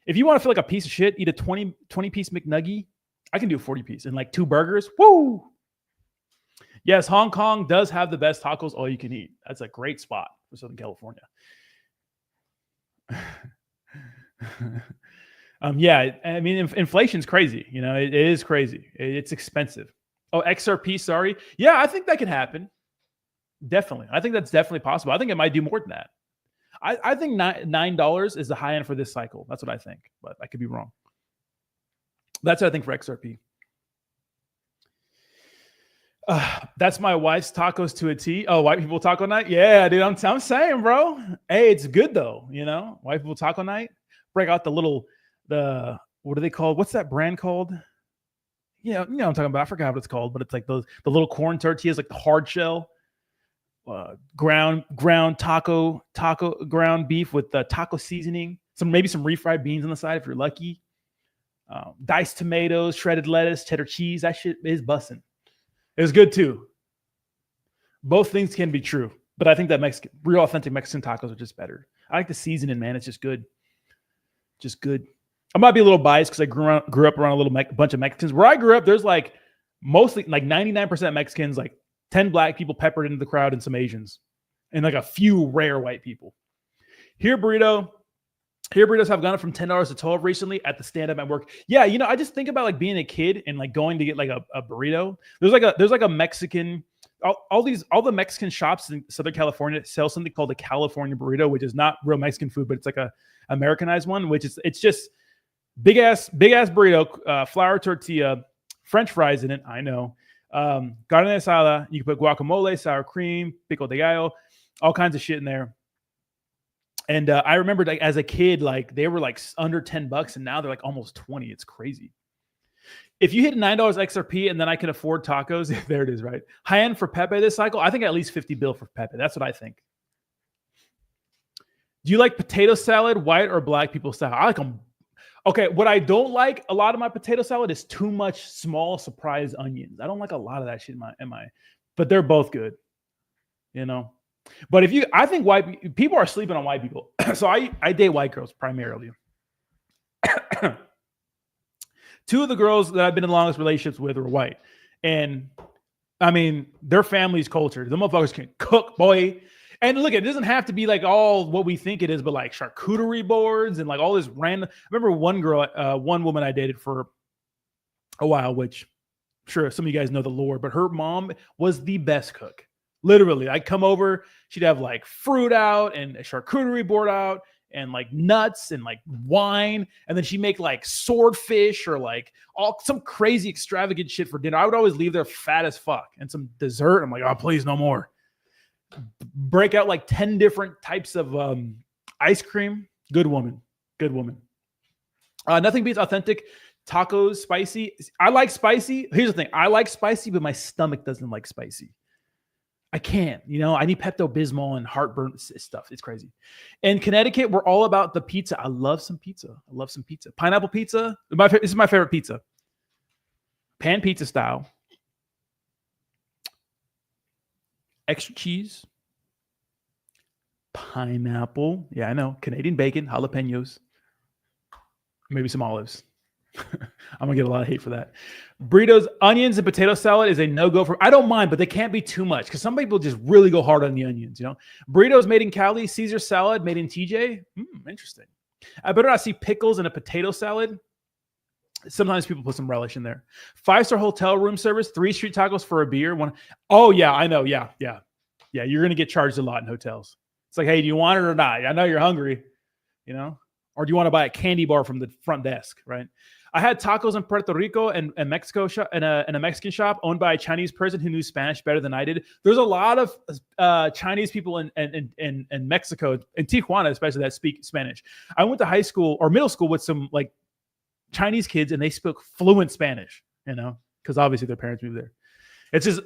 If you want to feel like a piece of shit, eat a 20-piece McNugget. I can do a 40-piece and like 2 burgers. Woo! Yes, Hong Kong does have the best tacos all you can eat. That's a great spot for Southern California. Yeah, I mean, inflation's crazy. You know, it is crazy. It's expensive. Oh, XRP, sorry. Yeah, I think that could happen. Definitely. I think that's definitely possible. I think it might do more than that. I think $9 is the high end for this cycle. That's what I think, but I could be wrong. That's what I think for XRP. That's my wife's tacos to a T. Oh, white people taco night? Yeah, dude, I'm saying, bro. Hey, it's good though, you know? White people taco night. Break out the what are they called? What's that brand called? Yeah, you know what I'm talking about. I forgot what it's called, but it's like the little corn tortillas, like the hard shell. Ground taco ground beef with the taco seasoning, maybe some refried beans on the side if you're lucky. Diced tomatoes, shredded lettuce, cheddar cheese. That shit is busting. It was good too. Both things can be true, but I think that real authentic Mexican tacos are just better. I like the seasoning, man. It's just good. Just good. I might be a little biased because I grew up around a bunch of Mexicans. Where I grew up, there's like mostly like 99% Mexicans, like 10 black people peppered into the crowd and some Asians, and like a few rare white people. Here burritos have gone up from $10 to $12 recently at the stand-up at work. Yeah, you know, I just think about like being a kid and like going to get like a burrito. There's like a Mexican, all the Mexican shops in Southern California sell something called a California burrito, which is not real Mexican food, but it's like a Americanized one, which is it's just big ass burrito, flour tortilla, French fries in it. I know. Carne asada. You can put guacamole, sour cream, pico de gallo, all kinds of shit in there. And I remember like as a kid, like they were like under $10 and now they're like almost 20. It's crazy. If you hit $9 XRP and then I can afford tacos, there it is, right? High end for Pepe this cycle. I think at least 50 bill for Pepe. That's what I think. Do you like potato salad, white or black people style? I like them. Okay, what I don't like a lot of my potato salad is too much small surprise onions. I don't like a lot of that shit in my but they're both good, you know. But if you, I think white people are sleeping on white people. So I date white girls primarily. Two of the girls that I've been in the longest relationships with are white. And I mean, their family's culture. The motherfuckers can cook, boy. And look, it doesn't have to be like all what we think it is, but like charcuterie boards and like all this random. I remember one girl, one woman I dated for a while, which I'm sure some of you guys know the lore, but her mom was the best cook. Literally, I'd come over, she'd have like fruit out and a charcuterie board out and like nuts and like wine. And then she'd make like swordfish or like all some crazy extravagant shit for dinner. I would always leave there fat as fuck and some dessert. I'm like, oh, please, no more. Break out like 10 different types of ice cream. Good woman. Good woman. Nothing beats authentic tacos, spicy. I like spicy. Here's the thing. I like spicy, but my stomach doesn't like spicy. I can't, you know, I need Pepto-Bismol and heartburn stuff. It's crazy. In Connecticut, we're all about the pizza. I love some pizza. I love some pizza. Pineapple pizza. This is my favorite pizza. Pan pizza style. Extra cheese. Pineapple. Yeah, I know. Canadian bacon, jalapenos. Maybe some olives. I'm gonna get a lot of hate for that. Burritos, onions, and potato salad is a no-go for. I don't mind, but they can't be too much because some people just really go hard on the onions. You know, burritos made in Cali, Caesar salad made in TJ. Interesting. I better not see pickles in a potato salad. Sometimes people put some relish in there. 5-star hotel room service, 3 street tacos for a beer. One. Oh yeah, I know. Yeah. You're gonna get charged a lot in hotels. It's like, hey, do you want it or not? I know you're hungry. You know, or do you want to buy a candy bar from the front desk? Right. I had tacos in Puerto Rico and Mexico in a Mexican shop owned by a Chinese person who knew Spanish better than I did. There's a lot of Chinese people in Mexico, in Tijuana especially, that speak Spanish. I went to high school or middle school with some like Chinese kids, and they spoke fluent Spanish. You know, because obviously their parents moved there. It's just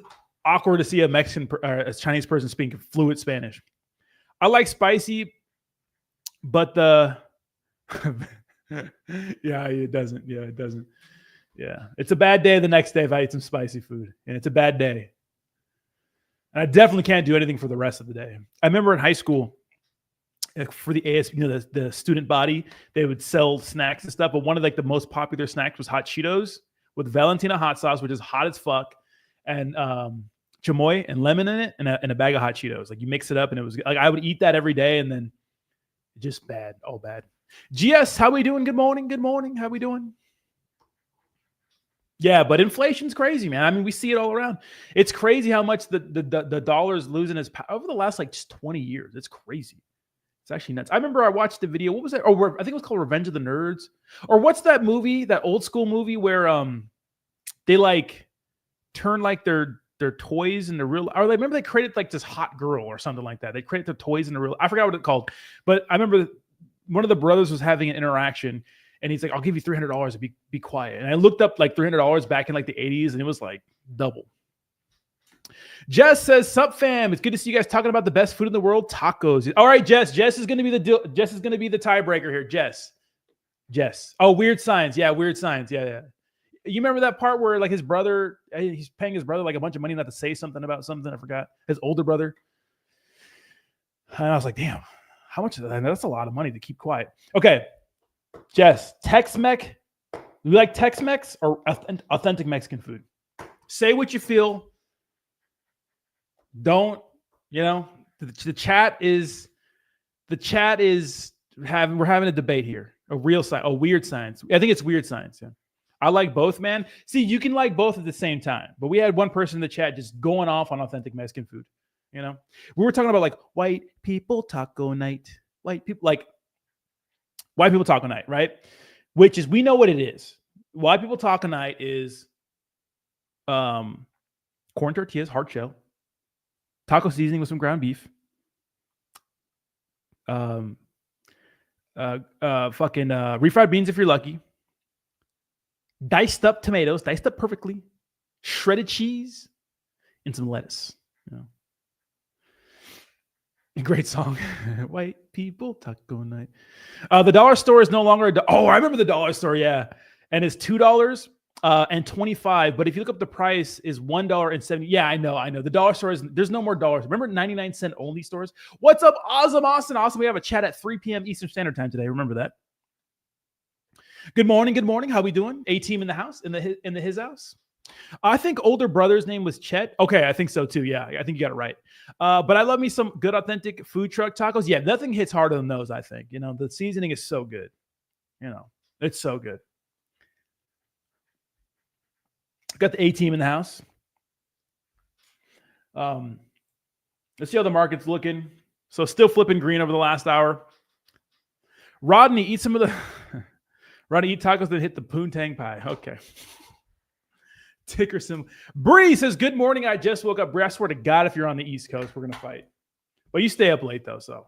awkward to see a Chinese person speaking fluent Spanish. I like spicy, but the yeah, it doesn't. Yeah, it doesn't. Yeah, it's a bad day the next day if I eat some spicy food, and it's a bad day. And I definitely can't do anything for the rest of the day. I remember in high school, for the AS, you know, the student body, they would sell snacks and stuff. But one of like the most popular snacks was hot Cheetos with Valentina hot sauce, which is hot as fuck, and chamoy and lemon in it, and a bag of hot Cheetos. Like you mix it up, and it was like I would eat that every day, and then just bad, all bad. GS, how we doing? Good morning. Good morning. How we doing? Yeah, but inflation's crazy, man. I mean, we see it all around. It's crazy how much the dollar's losing its power over the last like just 20 years. It's crazy. It's actually nuts. I remember I watched the video. What was that? Oh, I think it was called Revenge of the Nerds. Or what's that movie? That old school movie where they like turn like their toys into real. Or they remember they created like this hot girl or something like that. They created their toys into real. I forgot what it's called, but I remember one of the brothers was having an interaction, and he's like, "I'll give you $300 to be quiet." And I looked up like $300 back in like the 80s, and it was like double. Jess says, "Sup fam, it's good to see you guys talking about the best food in the world, tacos." All right, Jess. Jess is going to be Jess is going to be the tiebreaker here. Jess. Oh, weird signs. Yeah, weird signs. Yeah. You remember that part where like his brother, he's paying his brother like a bunch of money not to say something about something. I forgot, his older brother. And I was like, damn. How much of that? That's a lot of money to keep quiet. Okay, Jess, Tex-Mex. You like Tex-Mex or authentic Mexican food? Say what you feel. Don't, you know, the chat is we're having a debate here. Weird science. I think it's weird science. Yeah. I like both, man. See, you can like both at the same time. But we had one person in the chat just going off on authentic Mexican food. You know, we were talking about like white people taco night, white people taco night, right? Which is, we know what it is. White people taco night is corn tortillas, hard shell, taco seasoning with some ground beef, fucking refried beans if you're lucky, diced up tomatoes, diced up perfectly, shredded cheese, and some lettuce. You know. Great song. White people taco night. The dollar store is no longer I remember the dollar store, yeah. And it's $2 and 25. But if you look up the price is $1.70. Yeah, I know. The dollar store there's no more dollars. Remember 99-cent only stores? What's up, Awesome Austin? Awesome. We have a chat at 3 p.m. Eastern Standard Time today. Remember that. Good morning. How we doing? A-team in the house, in his house. I think older brother's name was Chet. Okay, I think so too. Yeah, I think you got it right. But I love me some good authentic food truck tacos. Yeah, nothing hits harder than those, I think. You know, the seasoning is so good. You know, it's so good. Got the A-team in the house. Let's see how the market's looking. So still flipping green over the last hour. Rodney, eat some of the Rodney, eat tacos that hit the poontang pie. Okay. Tickerson. Bree says, good morning. I just woke up. Bree, I swear to God, if you're on the East Coast, we're going to fight. But you stay up late, though, so.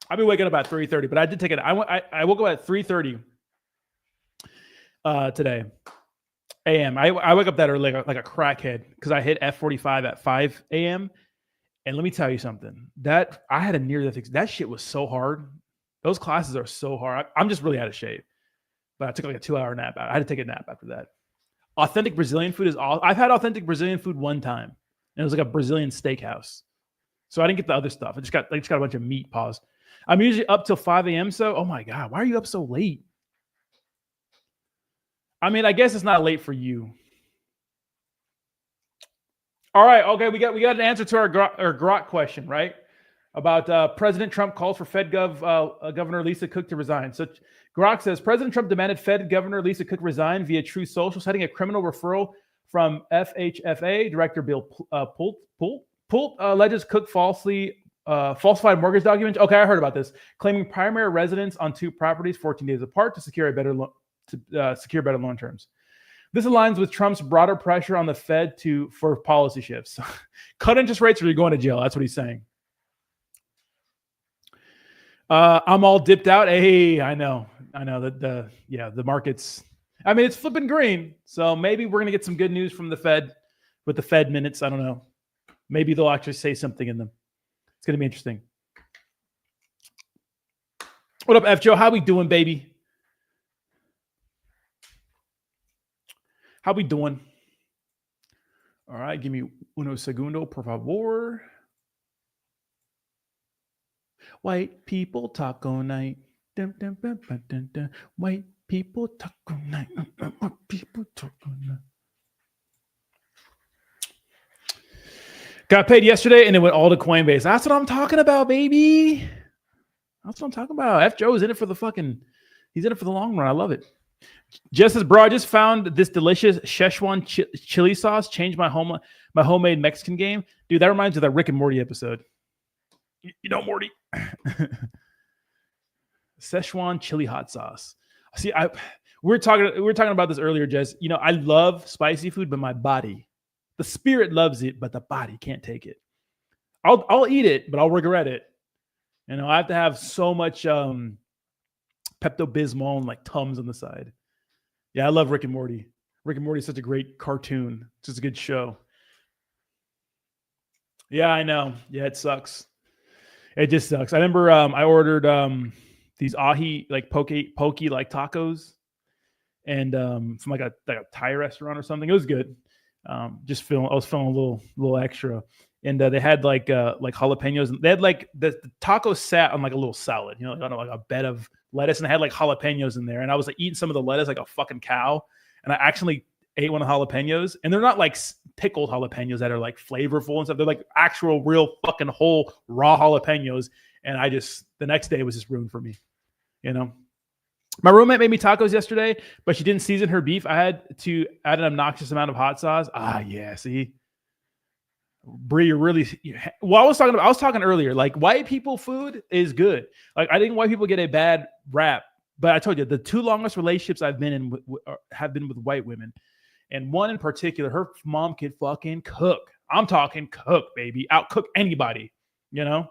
I've been waking up at 3:30, but I did take it. I woke up at 3:30 today, a.m. I wake up that early like a crackhead because I hit F45 at 5 a.m. And let me tell you something. That I had a near-death. That shit was so hard. Those classes are so hard. I'm just really out of shape. But I took like a 2-hour nap. I had to take a nap after that. Authentic Brazilian food is all. I've had authentic Brazilian food one time. And it was like a Brazilian steakhouse. So I didn't get the other stuff. I just got a bunch of meat. Pause. I'm usually up till 5 a.m. So, oh my God, why are you up so late? I mean, I guess it's not late for you. All right. Okay. We got an answer to our Grok question, right? About President Trump calls for Fed Governor Lisa Cook to resign. So Grok says President Trump demanded Fed Governor Lisa Cook resign via Truth Social, citing a criminal referral from FHFA Director Bill Pult alleges Cook falsified mortgage documents. Okay, I heard about this. Claiming primary residence on 2 properties 14 days apart to secure better loan terms. This aligns with Trump's broader pressure on the Fed for policy shifts. Cut interest rates or you're going to jail. That's what he's saying. I'm all dipped out. Hey, I know that the market's, I mean, it's flipping green. So maybe we're going to get some good news from the Fed with the Fed minutes. I don't know. Maybe they'll actually say something in them. It's going to be interesting. What up, F. Joe? How we doing, baby? How we doing? All right. Give me uno segundo, por favor. White people taco night. Dun, dun, dun, dun, dun, dun. White people taco night. White people taco night. Got paid yesterday and it went all to Coinbase. That's what I'm talking about, baby. That's what I'm talking about. F. Joe is in it for he's in it for the long run. I love it. Just as bro, I just found this delicious Szechuan chili sauce. Changed my homemade Mexican game. Dude, that reminds me of that Rick and Morty episode. You know, Morty. Szechuan chili hot sauce. See, we were talking about this earlier, Jess. You know, I love spicy food, but my body, the spirit loves it, but the body can't take it. I'll eat it, but I'll regret it. You know, I have to have so much Pepto-Bismol and like Tums on the side. Yeah, I love Rick and Morty. Rick and Morty is such a great cartoon. It's just a good show. Yeah, I know. Yeah, it sucks. It just sucks. I remember I ordered these ahi like poke like tacos, and from like a Thai restaurant or something. It was good. I was feeling a little extra, and they had like jalapenos, and they had like the tacos sat on like a little salad, you know, like a bed of lettuce, and they had like jalapenos in there, and I was like eating some of the lettuce like a fucking cow, and I actually ate one of the jalapenos, and they're not like pickled jalapenos that are like flavorful and stuff. They're like actual real fucking whole raw jalapenos. And the next day was just ruined for me. You know, my roommate made me tacos yesterday, but she didn't season her beef. I had to add an obnoxious amount of hot sauce. Yeah. See, Brie, you're really, well, I was talking earlier, like white people food is good. Like I think white people get a bad rap, but I told you the 2 longest relationships I've been in have been with white women. And one in particular, her mom can fucking cook. I'm talking cook, baby. Out cook anybody, you know?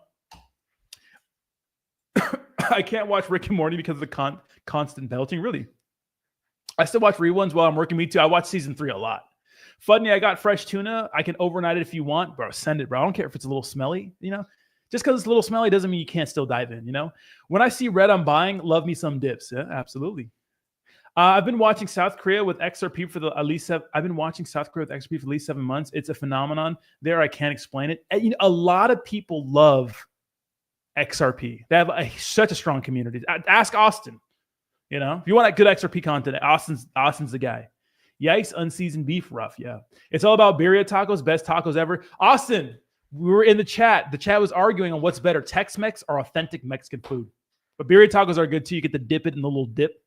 I can't watch Rick and Morty because of the constant belting. Really, I still watch reruns while I'm working. Me too. I watch season 3 a lot. Fudney, I got fresh tuna. I can overnight it if you want, bro. Send it, bro. I don't care if it's a little smelly. Just because it's a little smelly doesn't mean you can't still dive in. When I see red, I'm buying. Love me some dips. Yeah, absolutely. I've been watching South Korea with XRP for at least 7 months. It's a phenomenon there. I can't explain it. And, a lot of people love XRP. They have such a strong community. Ask Austin. If you want that good XRP content, Austin's the guy. Yikes, unseasoned beef, rough. Yeah, it's all about birria tacos, best tacos ever. Austin, we were in the chat. The chat was arguing on what's better, Tex-Mex or authentic Mexican food. But birria tacos are good too. You get to dip it in the little dip.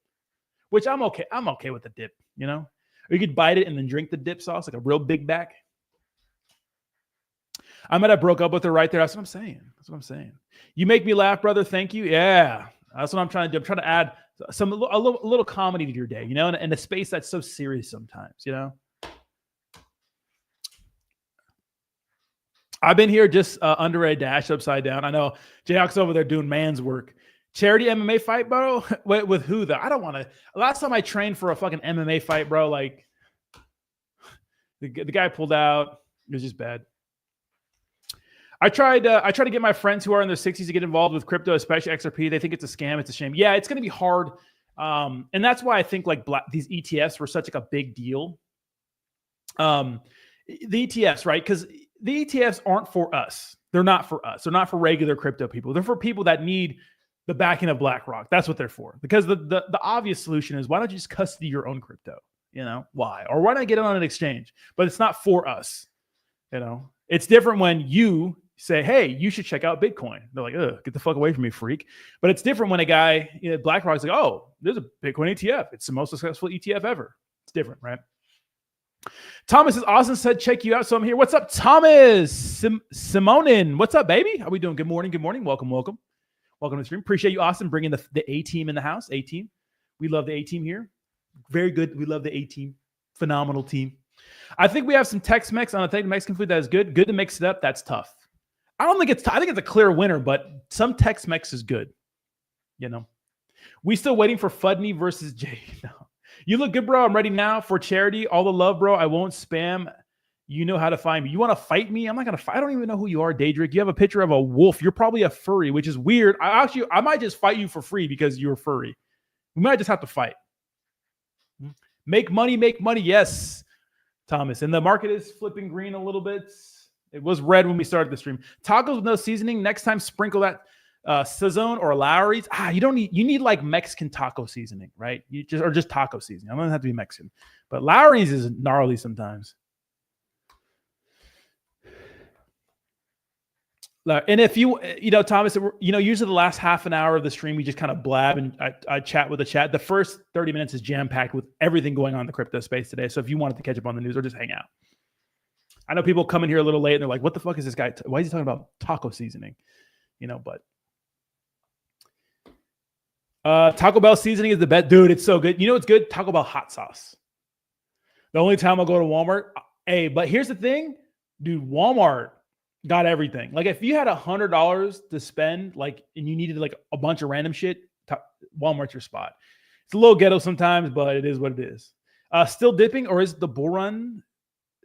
Which I'm okay. I'm okay with the dip, Or you could bite it and then drink the dip sauce like a real big back. I might have broke up with her right there. That's what I'm saying. You make me laugh, brother. Thank you. Yeah, that's what I'm trying to do. I'm trying to add a little comedy to your day, in a space that's so serious sometimes, I've been here just under a dash upside down. I know Jayhawk's over there doing man's work. Charity MMA fight, bro? With who, though? I don't want to. Last time I trained for a fucking MMA fight, bro, like, the guy pulled out. It was just bad. I try to get my friends who are in their 60s to get involved with crypto, especially XRP. They think it's a scam. It's a shame. Yeah, it's going to be hard. And that's why I think, like, these ETFs were such, like, a big deal. The ETFs, right? Because the ETFs aren't for us. They're not for us. They're not for regular crypto people. They're for people that need the backing of BlackRock. That's what they're for. Because the obvious solution is, why don't you just custody your own crypto? Why? Or why not get it on an exchange? But it's not for us. It's different when you say, hey, you should check out Bitcoin. They're like, ugh, get the fuck away from me, freak. But it's different when a guy, BlackRock's like, oh, there's a Bitcoin ETF. It's the most successful ETF ever. It's different, right? Thomas says, Austin said, check you out. So I'm here. What's up, Thomas? Simonin. What's up, baby? How we doing? Good morning. Good morning. Welcome. Welcome to the stream. Appreciate you, Austin, bringing the A-team in the house. A-team. We love the A-team here. Very good. We love the A-team. Phenomenal team. I think we have some Tex-Mex on authentic Mexican food that is good. Good to mix it up. That's tough. I think it's a clear winner, but some Tex-Mex is good. We still waiting for Fudney versus Jay. No. You look good, bro. I'm ready now for charity. All the love, bro. I won't spam. You know how to find me. You want to fight me? I'm not going to fight. I don't even know who you are, Daedric. You have a picture of a wolf. You're probably a furry, which is weird. I might just fight you for free because you're furry. We might just have to fight. Make money. Yes, Thomas. And the market is flipping green a little bit. It was red when we started the stream. Tacos with no seasoning. Next time, sprinkle that Sazón or Lowry's. You need like Mexican taco seasoning, right? Just taco seasoning. I don't have to be Mexican. But Lowry's is gnarly sometimes. And if Thomas, usually the last half an hour of the stream, we just kind of blab and I chat with the chat. The first 30 minutes is jam-packed with everything going on in the crypto space today. So if you wanted to catch up on the news or just hang out. I know people come in here a little late and they're like, what the fuck is this guy? Why is he talking about taco seasoning? But Taco Bell seasoning is the best. Dude, it's so good. It's good? Taco Bell hot sauce. The only time I'll go to Walmart. Hey, but here's the thing. Dude, Walmart got everything. Like, if you had $100 to spend, and you needed like a bunch of random shit, Walmart's your spot. It's a little ghetto sometimes, but it is what it is. Still dipping, or is the bull run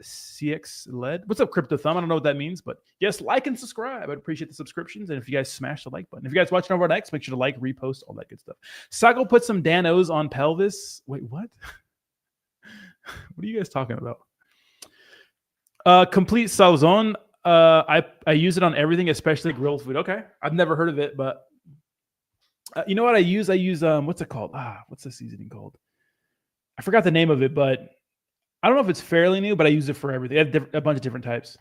CX led? What's up, Crypto Thumb? I don't know what that means, but yes, like and subscribe. I'd appreciate the subscriptions. And if you guys smash the like button, if you guys watching over on X, make sure to like, repost, all that good stuff. Sago put some Dan-O's on pelvis. Wait, what? What are you guys talking about? Complete Salzone. I use it on everything, especially grilled food. Okay, I've never heard of it, but you know what I use? I use what's it called? What's the seasoning called? I forgot the name of it, but I don't know if it's fairly new, but I use it for everything. I have a bunch of different types.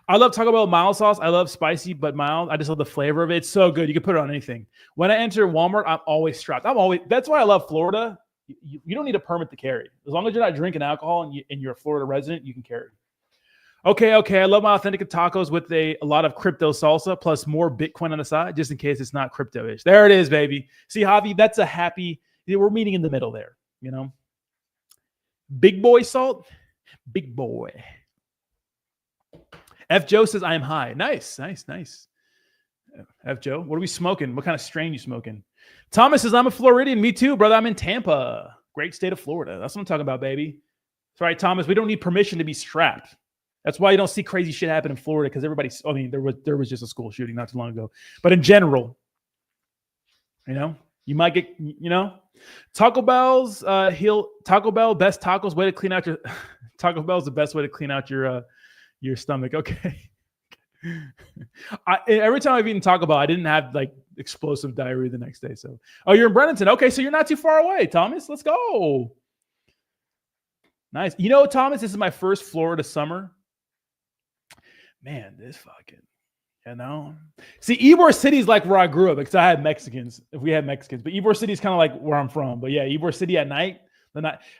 I love Taco Bell mild sauce. I love spicy but mild. I just love the flavor of it. It's so good. You can put it on anything. When I enter Walmart, I'm always strapped. That's why I love Florida. You don't need a permit to carry. As long as you're not drinking alcohol and you're a Florida resident, you can carry. Okay. I love my authentic tacos with a lot of crypto salsa plus more Bitcoin on the side, just in case it's not crypto-ish. There it is, baby. See, Javi, that's a happy. We're meeting in the middle there. Big boy salt, big boy. F. Joe says I am high. Nice. F Joe, what are we smoking? What kind of strain you smoking? Thomas says, I'm a Floridian. Me too, brother. I'm in Tampa. Great state of Florida. That's what I'm talking about, baby. That's right, Thomas. We don't need permission to be strapped. That's why you don't see crazy shit happen in Florida, because everybody's, I mean, there was just a school shooting not too long ago. But in general, you might get, Taco Bell's Taco Bell, best tacos, way to clean out your Taco Bell's the best way to clean out your stomach. Okay. Every time I've eaten Taco Bell, I didn't have like explosive diarrhea the next day. So, you're in Breneton. Okay, so you're not too far away, Thomas. Let's go. Nice. Thomas, this is my first Florida summer. Man, this fucking, See, Ybor City is like where I grew up because I had Mexicans. If we had Mexicans, but Ybor City is kind of like where I'm from. But yeah, Ybor City at night.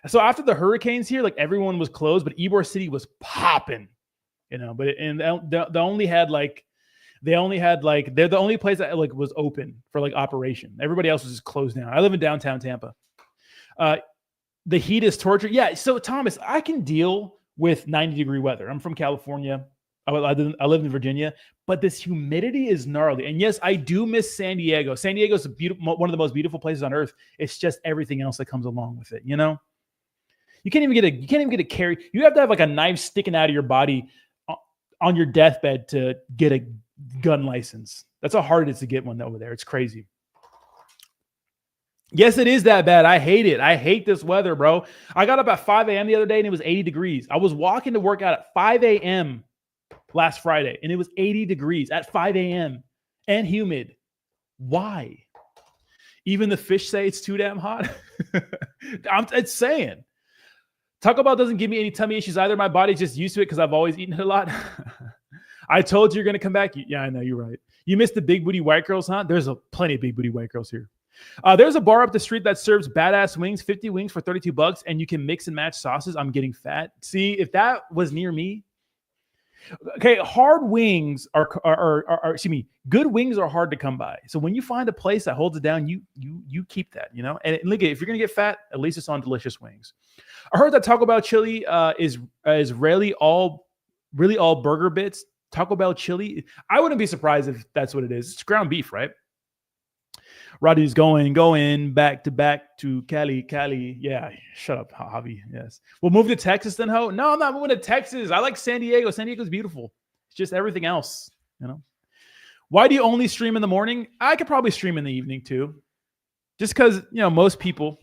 So after the hurricanes here, like everyone was closed, but Ybor City was popping. But they only had they're the only place that like was open for like operation. Everybody else was just closed down. I live in downtown Tampa. The heat is torture. Yeah. So Thomas, I can deal with 90-degree weather. I'm from California. I live in Virginia, but this humidity is gnarly. And yes, I do miss San Diego. San Diego is one of the most beautiful places on earth. It's just everything else that comes along with it. You can't even get a carry. You have to have like a knife sticking out of your body on your deathbed to get a gun license. That's how hard it is to get one over there. It's crazy. Yes, it is that bad. I hate it. I hate this weather, bro. I got up at 5 a.m. the other day and it was 80 degrees. I was walking to work out at 5 a.m. last Friday and it was 80 degrees at 5 a.m. and humid. Why? Even the fish say it's too damn hot. It's saying. Taco Bell doesn't give me any tummy issues either. My body's just used to it because I've always eaten it a lot. I told you you're going to come back. Yeah, I know. You're right. You missed the big booty white girls, huh? There's plenty of big booty white girls here. There's a bar up the street that serves badass wings, 50 wings for $32, and you can mix and match sauces. I'm getting fat. See, if that was near me. Okay, hard wings are excuse me, good wings are hard to come by. So when you find a place that holds it down, you keep that, And look, if you're gonna get fat, at least it's on delicious wings. I heard that Taco Bell chili is really all burger bits. Taco Bell chili. I wouldn't be surprised if that's what it is. It's ground beef, right? Roddy's going back to Cali. Yeah, shut up, Javi. Yes. We'll move to Texas then, ho? No, I'm not moving to Texas. I like San Diego. San Diego's beautiful. It's just everything else, Why do you only stream in the morning? I could probably stream in the evening too. Just because, most people,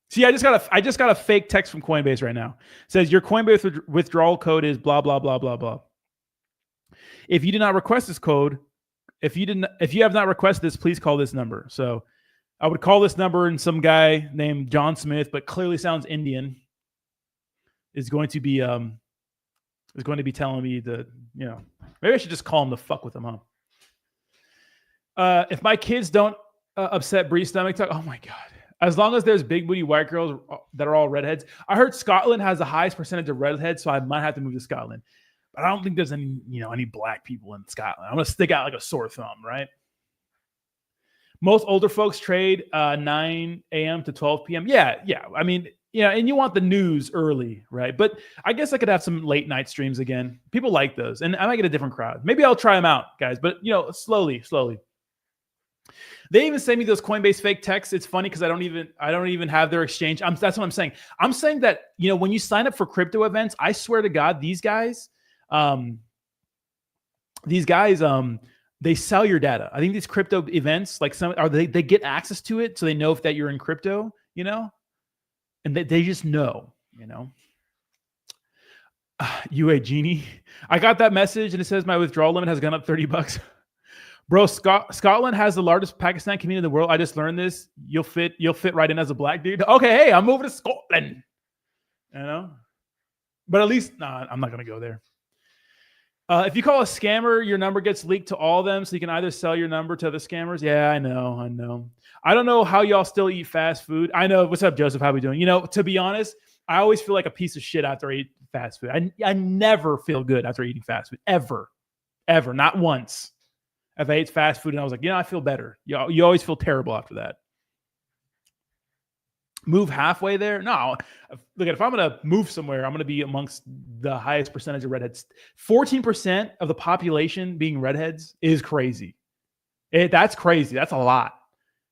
See, I just got a fake text from Coinbase right now. It says your Coinbase withdrawal code is blah, blah, blah, blah, blah. If you did not request this code, if you have not requested this, please call this number. So I would call this number, and some guy named John Smith, but clearly sounds Indian, is going to be telling me maybe I should just call him to fuck with him, huh? If my kids don't upset Bree's stomach talk, oh my God. As long as there's big booty white girls that are all redheads. I heard Scotland has the highest percentage of redheads, so I might have to move to Scotland. But I don't think there's any black people in Scotland. I'm going to stick out like a sore thumb, right? Most older folks trade 9 a.m. to 12 p.m. Yeah. I mean, and you want the news early, right? But I guess I could have some late night streams again. People like those, and I might get a different crowd. Maybe I'll try them out, guys. But slowly. They even send me those Coinbase fake texts. It's funny because I don't even have their exchange. That's what I'm saying. I'm saying that when you sign up for crypto events, I swear to God, these guys, they sell your data. I think these crypto events, they get access to it, so they know that you're in crypto, and they just know, UA Genie. I got that message and it says my withdrawal limit has gone up $30. Bro, Scotland has the largest Pakistan community in the world. I just learned this. You'll fit right in as a black dude. Okay, hey, I'm moving to Scotland. But at least, I'm not gonna go there. If you call a scammer, your number gets leaked to all of them, so you can either sell your number to other scammers. Yeah, I know. I don't know how y'all still eat fast food. I know. What's up, Joseph? How we doing? To be honest, I always feel like a piece of shit after I eat fast food. I never feel good after eating fast food. Ever. Not once. If I ate fast food and I was like, I feel better. You always feel terrible after that. Move halfway there? No. look at, if I'm going to move somewhere, I'm going to be amongst the highest percentage of redheads. 14% of the population being redheads is crazy. That's crazy. That's a lot.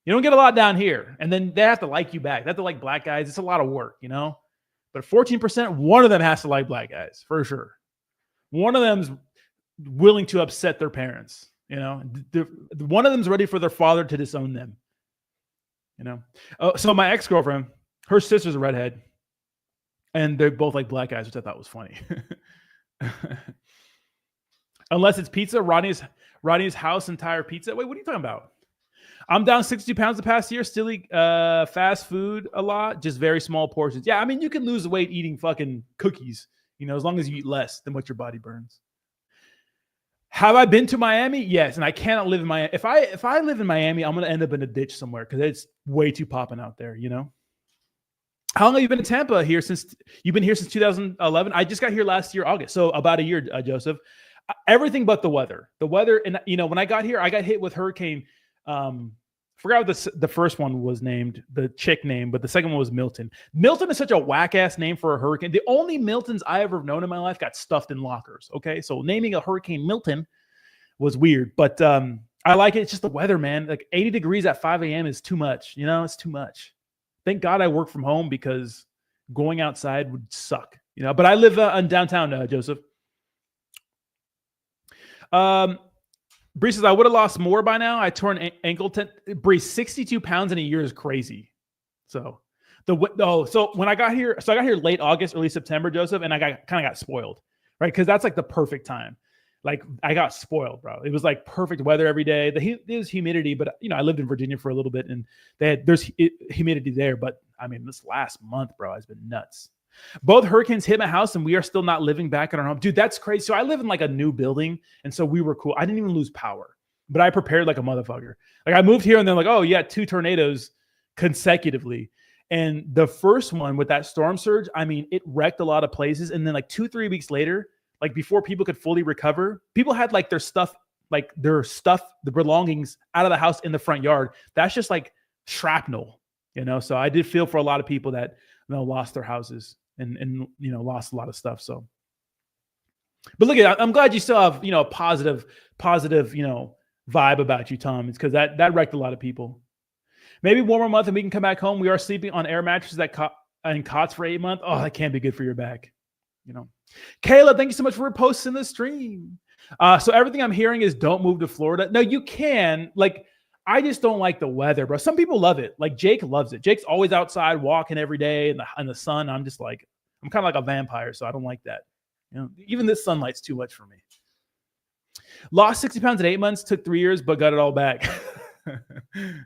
You don't get a lot down here. And then they have to like you back. They have to like black guys. It's a lot of work, you know? But 14%, one of them has to like black guys, for sure. One of them's willing to upset their parents, you know? One of them's ready for their father to disown them, you know? So my ex-girlfriend, her sister's a redhead. And they're both like black guys, which I thought was funny. Unless it's pizza, Rodney's house entire pizza. Wait, what are you talking about? I'm down 62 pounds the past year. Still eat fast food a lot, just very small portions. Yeah, I mean, you can lose weight eating fucking cookies, you know, as long as you eat less than what your body burns. Have I been to Miami? Yes, and I cannot live in Miami. If I live in Miami, I'm gonna end up in a ditch somewhere because it's way too popping out there, you know. How long have you been in Tampa here since you've been here since 2011? I just got here last year, August. So about a year, Joseph. Everything but the weather. The weather, and you know, when I got here, I got hit with hurricane. Forgot what the first one was named, the chick name, but the second one was Milton. Milton is such a whack-ass name for a hurricane. The only Miltons I ever known in my life got stuffed in lockers. Okay, so naming a hurricane Milton was weird, but I like it. It's just the weather, man. Like 80 degrees at 5 a.m. is too much. You know, it's too much. Thank God I work from home because going outside would suck, you know. But I live in downtown, Joseph. Bree says I would have lost more by now. I tore an ankle. Bree, 62 pounds in a year is crazy. So so when I got here, I got here late August, early September, Joseph, and I kind of got spoiled, right? Because that's like the perfect time. Like I got spoiled, bro. It was like perfect weather every day. There's humidity, but you know, I lived in Virginia for a little bit and there's humidity there. But I mean, this last month, bro, has been nuts. Both hurricanes hit my house and we are still not living back in our home. Dude, that's crazy. So I live in like a new building. And so we were cool. I didn't even lose power, but I prepared like a motherfucker. Like I moved here and then like, oh yeah, 2 tornadoes consecutively. And the first one with that storm surge, I mean, it wrecked a lot of places. And then like 2-3 weeks later, like before people could fully recover, people had like the belongings out of the house in the front yard. That's just like shrapnel, you know? So I did feel for a lot of people that, you know, lost their houses and you know, lost a lot of stuff. So, but look at, I'm glad you still have, you know, a positive, you know, vibe about you, Tom. It's because that wrecked a lot of people. Maybe one more month and we can come back home. We are sleeping on air mattresses and cots for 8 months. Oh, that can't be good for your back, you know. Kayla, thank you so much for posting the stream. So everything I'm hearing is don't move to Florida. No, you can. Like, I just don't like the weather, bro. Some people love it. Like Jake loves it. Jake's always outside walking every day in the sun. I'm just like, I'm kind of like a vampire, so I don't like that. You know, even this sunlight's too much for me. Lost 60 pounds in 8 months, took 3 years, but got it all back.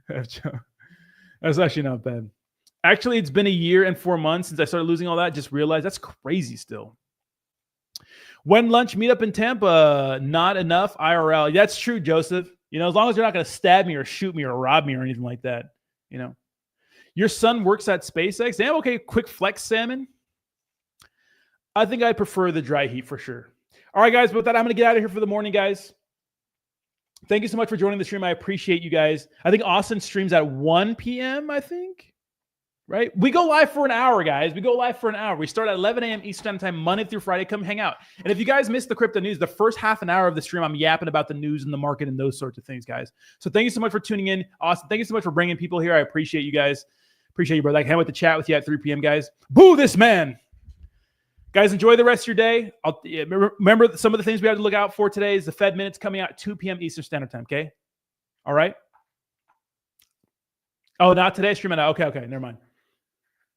That's actually not bad. Actually, it's been a year and 4 months since I started losing all that. Just realized that's crazy still. When lunch meetup in Tampa, not enough IRL. That's true, Joseph. You know, as long as you're not going to stab me or shoot me or rob me or anything like that, you know. Your son works at SpaceX. Damn, okay, quick flex, Salmon. I think I prefer the dry heat for sure. All right, guys, with that, I'm going to get out of here for the morning, guys. Thank you so much for joining the stream. I appreciate you guys. I think Austin streams at 1 p.m., I think. Right? We go live for an hour, guys. We go live for an hour. We start at 11 a.m. Eastern Standard Time, Monday through Friday. Come hang out. And if you guys missed the crypto news, the first half an hour of the stream, I'm yapping about the news and the market and those sorts of things, guys. So thank you so much for tuning in. Austin, thank you so much for bringing people here. I appreciate you guys. Appreciate you, brother. I can't wait to chat with you at 3 p.m., guys. Boo this man. Guys, enjoy the rest of your day. Remember some of the things we have to look out for today is the Fed minutes coming out at 2 p.m. Eastern Standard Time, okay? All right? Oh, not today? Streaming out. Okay, never mind.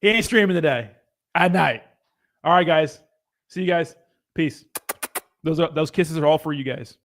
He ain't streaming today. At night. All right, guys. See you guys. Peace. Those kisses are all for you guys.